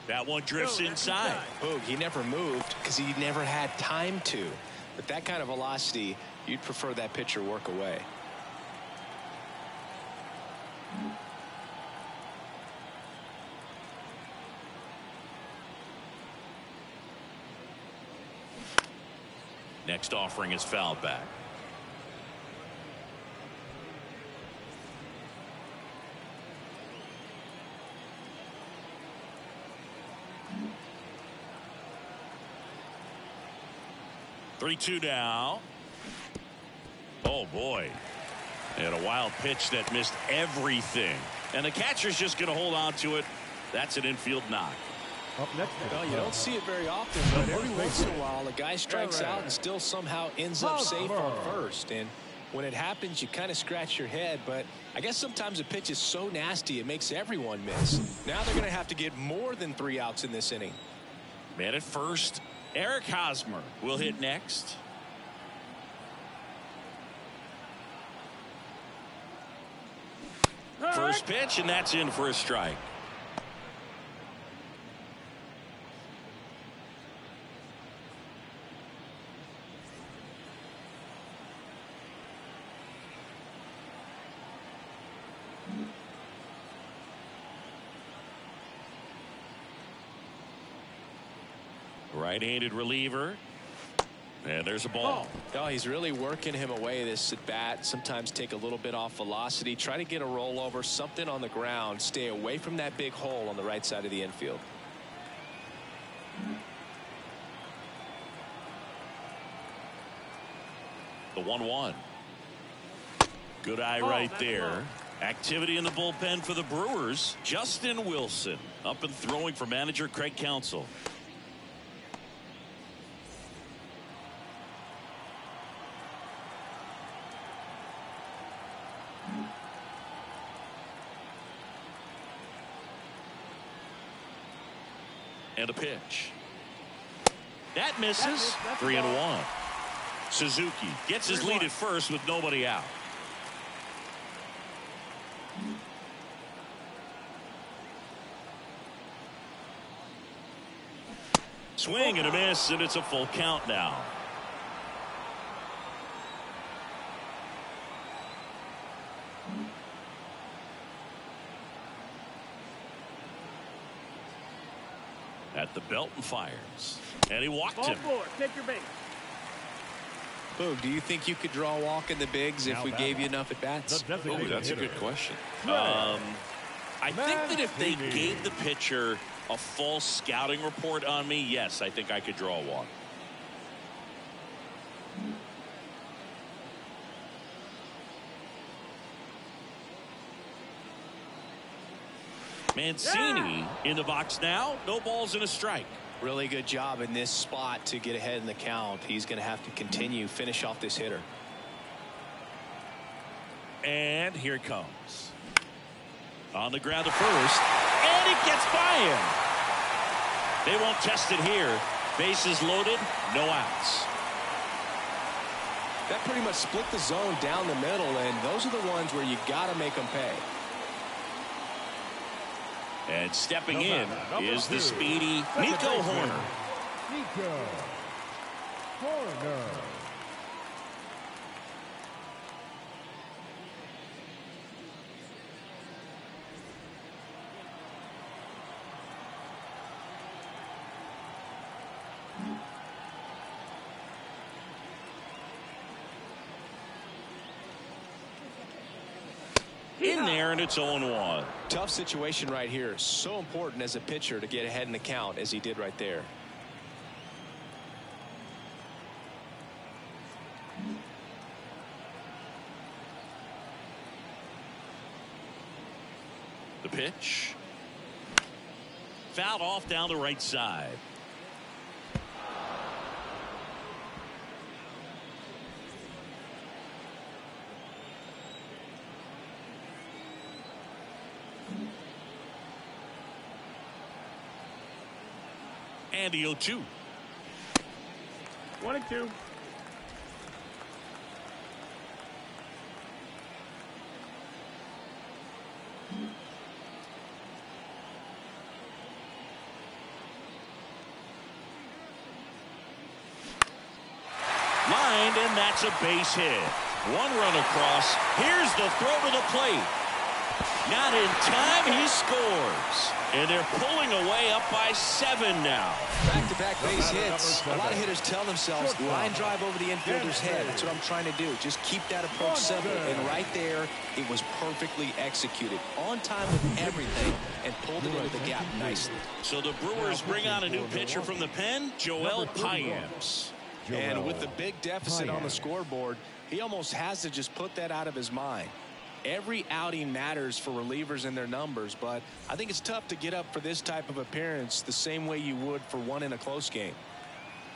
That one drifts inside. Boog, he never moved because he never had time to. But that kind of velocity, you'd prefer that pitcher work away. Next offering is fouled back. Three-two now. Oh boy. And a wild pitch that missed everything. And the catcher's just going to hold on to it. That's an infield knock. Up next, well, you don't see it very often, but every once in a while a guy strikes out and still somehow ends up safe on first. And when it happens, you kind of scratch your head. But I guess sometimes a pitch is so nasty it makes everyone miss. Now they're going to have to get more than 3 outs in this inning. Man at first, Eric Hosmer will hit next. First pitch, and that's in for a strike. Right-handed reliever. And there's a ball. Oh, he's really working him away this at bat. Sometimes take a little bit off velocity. Try to get a rollover, something on the ground. Stay away from that big hole on the right side of the infield. The 1-1. Good eye right there. Activity in the bullpen for the Brewers. Justin Wilson up and throwing for manager Craig Counsell. And a pitch. That misses. 3-1. Suzuki gets his lead at first with nobody out. Swing and a miss, and it's a full count now. At the belt and fires. And he walked him. Take your base. Boog, do you think you could draw a walk in the bigs if we gave you enough at bats? Oh, that's a good question. I think that if they gave the pitcher a false scouting report on me, yes, I think I could draw a walk. Mancini in the box now. No balls and a strike. Really good job in this spot to get ahead in the count. He's going to have to continue, finish off this hitter. And here it comes. On the ground to first. And it gets by him. They won't test it here. Bases loaded. No outs. That pretty much split the zone down the middle, and those are the ones where you got to make them pay. And stepping in is the speedy Nico Horner. Nico Horner. In there, and it's 0-1. Tough situation right here. So important as a pitcher to get ahead in the count as he did right there. The pitch. Fouled off down the right side. And the 0-2. 1-2. Lined, and that's a base hit. One run across. Here's the throw to the plate. Not in time. He scores. And they're pulling away up by 7 now. Back-to-back base hits. A lot of hitters tell themselves, line drive over the infielder's head. That's what I'm trying to do. Just keep that approach simple. And right there, it was perfectly executed. On time with everything and pulled it into the gap nicely. So the Brewers bring on a new pitcher from the pen, Joel Payamps. And with the big deficit on the scoreboard, he almost has to just put that out of his mind. Every outing matters for relievers and their numbers, but I think it's tough to get up for this type of appearance the same way you would for one in a close game.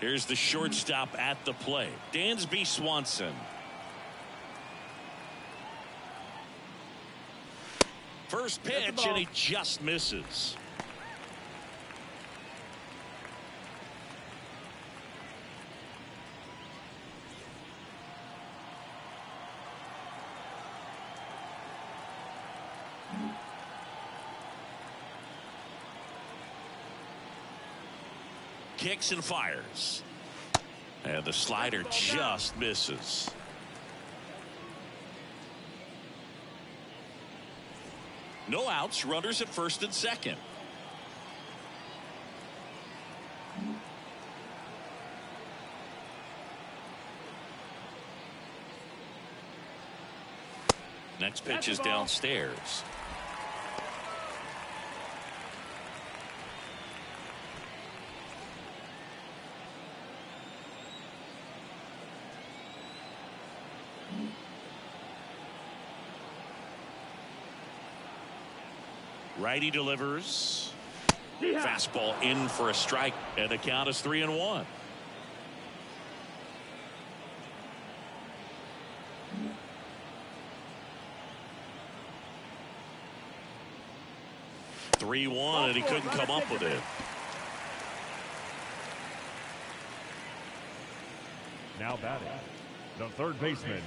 Here's the shortstop at the plate, Dansby Swanson. First pitch, and he just misses. Kicks and fires. And the slider just misses. No outs, runners at first and second. Next pitch is downstairs. Righty delivers. Fastball in for a strike, and the count is 3-1. And he couldn't come up with it. Now batting, the third baseman.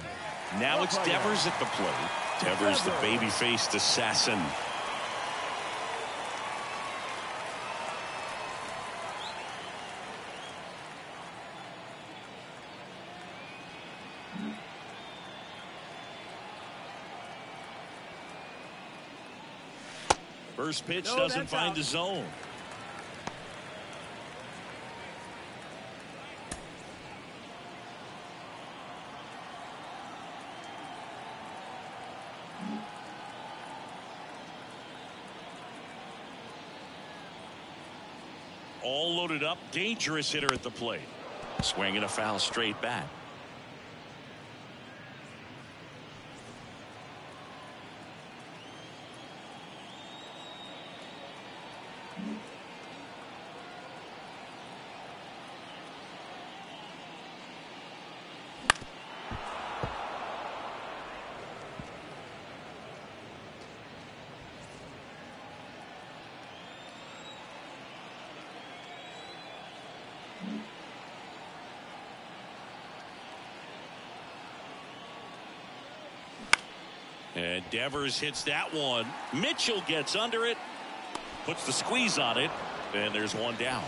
Now it's Devers at the plate. Devers, the baby-faced assassin. First pitch doesn't find the zone. All loaded up, dangerous hitter at the plate. Swinging a foul straight back. And Devers hits that one. Mitchell gets under it, puts the squeeze on it, and there's one down.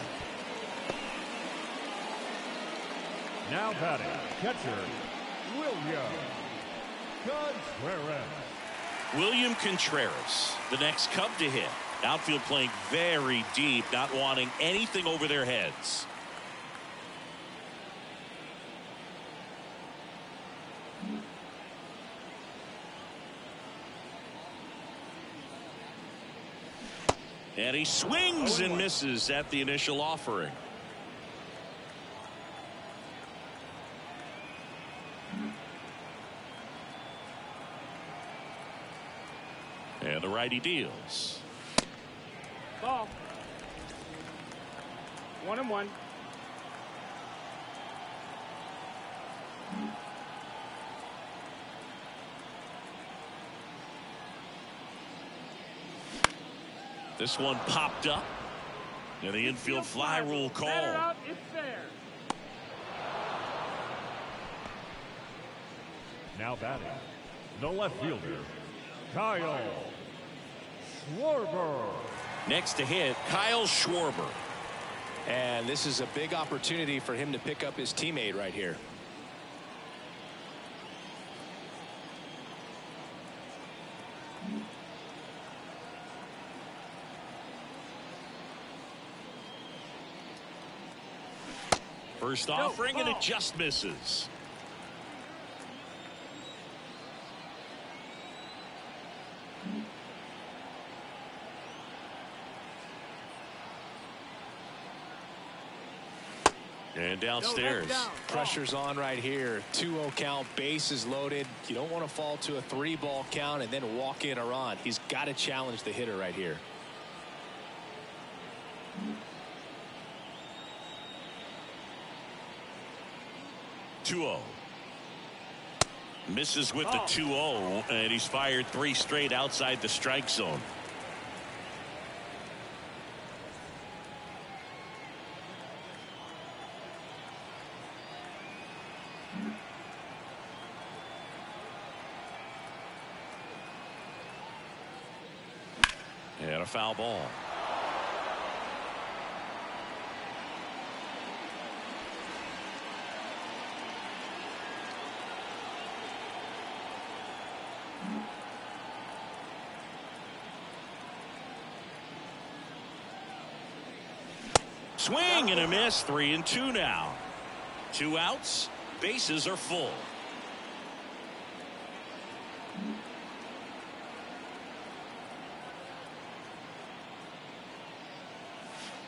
Now batting, catcher, William Contreras. William Contreras, the next Cub to hit. Outfield playing very deep, not wanting anything over their heads. And he swings and misses at the initial offering. And the righty deals. Ball. 1-1. This one popped up. And the infield fly rule call. Out, it's fair. Now batting, the left fielder, Kyle Schwarber. Next to hit, Kyle Schwarber. And this is a big opportunity for him to pick up his teammate right here. First offering, and it just misses. And downstairs. Pressure's on right here. 2-0 count, bases loaded. You don't want to fall to a 3-ball count and then walk in a run. He's got to challenge the hitter right here. Misses with the 2-0, and he's fired 3 straight outside the strike zone. And a foul ball. Swing and a miss. 3-2 now. 2 outs. Bases are full.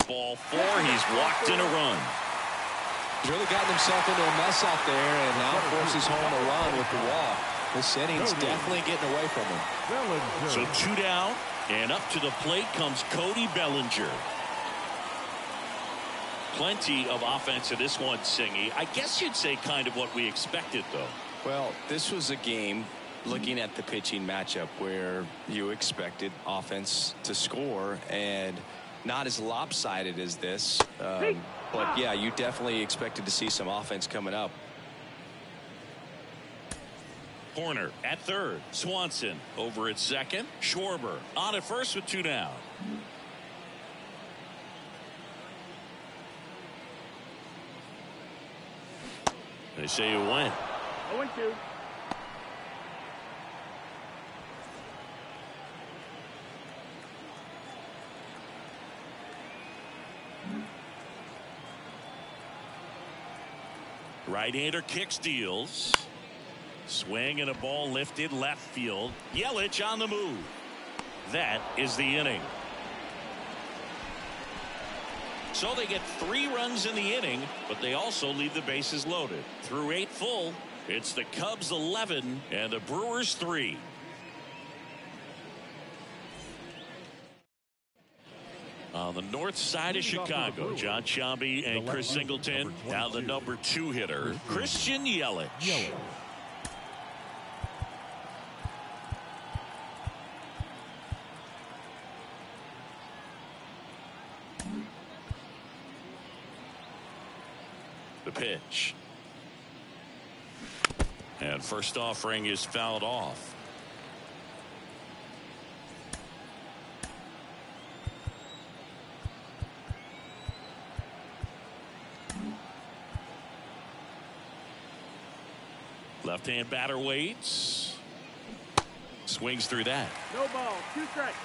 Ball 4. He's walked in a run. He's really gotten himself into a mess out there and now forces home a run with the walk. This inning's definitely getting away from him. So 2 down, and up to the plate comes Cody Bellinger. Plenty of offense in this one, Singy. I guess you'd say kind of what we expected, though. Well, this was a game, looking at the pitching matchup, where you expected offense to score, and not as lopsided as this. But, yeah, you definitely expected to see some offense coming up. Horner at third. Swanson over at second. Schwarber on at first with 2 down. They say you win. 0-2. Right-hander kicks, deals. Swing and a ball lifted left field. Yelich on the move. That is the inning. So they get 3 runs in the inning, but they also leave the bases loaded. Through 8 full, it's the Cubs 11 and the Brewers 3. On the north side of Chicago, John Shambi and Chris Singleton. Now the number 2 hitter, Christian Yelich. The pitch. And first offering is fouled off. Left-hand batter waits. Swings through that. No ball. 2 strikes.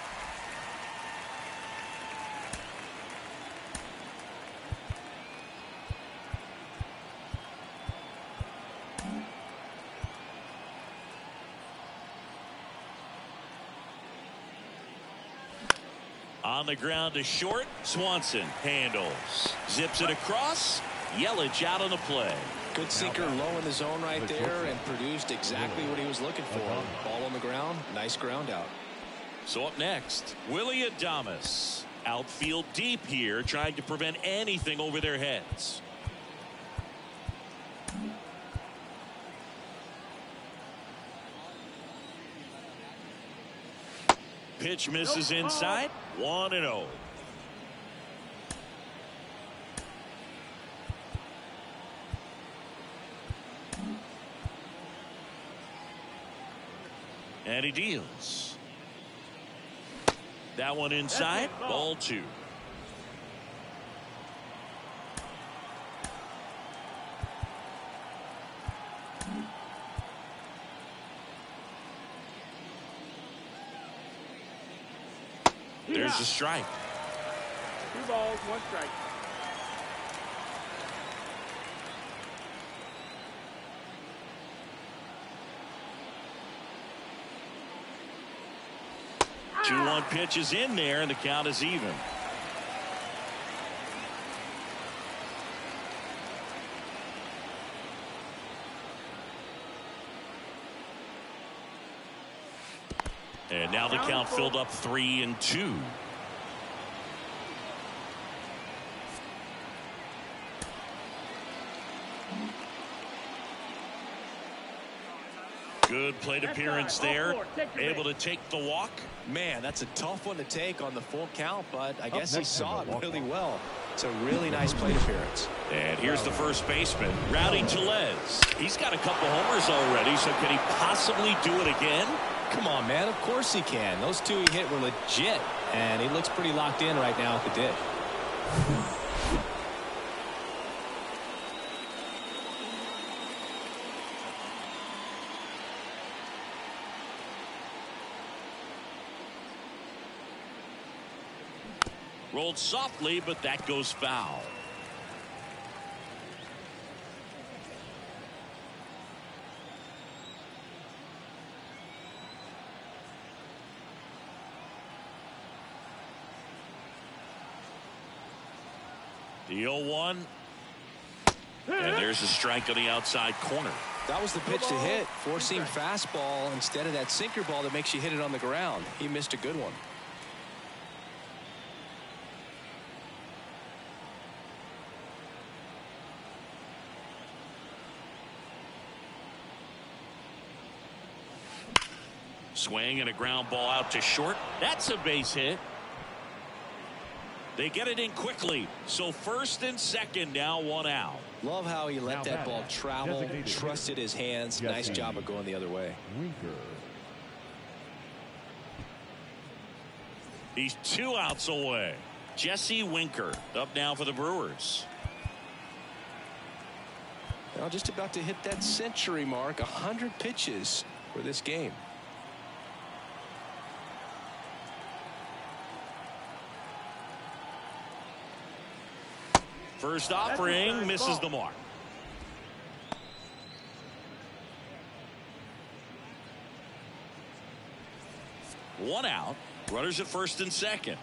On the ground to short. Swanson handles. Zips it across. Yelich out on the play. Good sinker low in the zone right there and produced exactly what he was looking for. Ball on the ground. Nice ground out. So up next, Willie Adames. Outfield deep here, trying to prevent anything over their heads. Pitch misses inside. 1-0. And he deals. That one inside. Ball 2. There's a strike. 2 balls, 1 strike. Two 2-1 pitch is in there, and the count is even. And now the count filled up 3-2. Good plate appearance there. Able to take the walk. Man, that's a tough one to take on the full count, but I guess he saw it really well. It's a really nice plate appearance. And here's the first baseman, Rowdy Tellez. He's got a couple homers already, so can he possibly do it again? Come on, man. Of course he can. Those two he hit were legit, and he looks pretty locked in right now at the dish. Rolled softly, but that goes foul. The 0-1. And there's a strike on the outside corner. That was the pitch to hit. Four-seam fastball instead of that sinker ball that makes you hit it on the ground. He missed a good one. Swing and a ground ball out to short. That's a base hit. They get it in quickly. So first and second, now one out. Love how he let that ball travel, trusted his hands. Jesse Nice job of going the other way. Winker. He's 2 outs away. Jesse Winker up now for the Brewers. Now just about to hit that century mark. 100 pitches for this game. First offering misses the mark. One out. Runners at first and second.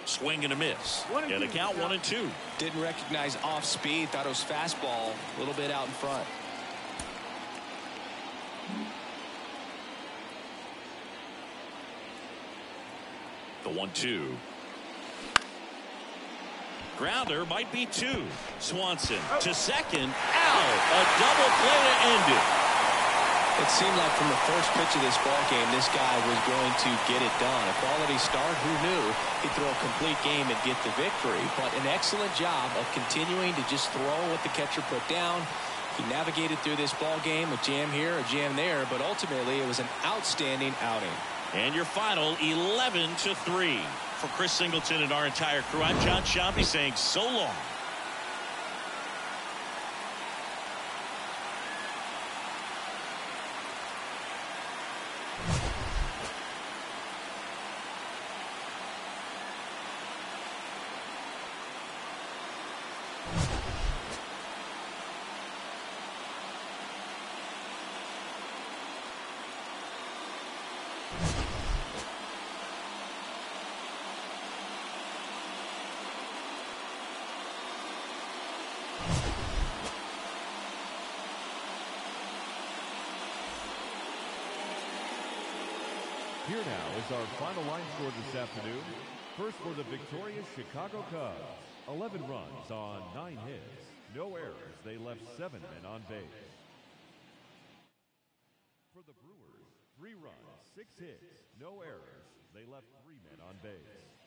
Swing and a miss. And the count 1-2. Didn't recognize off speed. Thought it was fastball a little bit out in front. The 1-2. Grounder might be 2. Swanson to second. Out. A double play to end it. It seemed like from the first pitch of this ball game, this guy was going to get it done. A quality start, who knew he'd throw a complete game and get the victory. But an excellent job of continuing to just throw what the catcher put down. He navigated through this ball game, a jam here, a jam there, but ultimately it was an outstanding outing. And your final 11-3. For Chris Singleton and our entire crew, I'm John Shambi saying so long. Here now is our final line score this afternoon. First for the victorious Chicago Cubs. 11 runs on 9 hits. No errors. They left 7 men on base. For the Brewers, 3 runs, 6 hits. No errors. They left 3 men on base.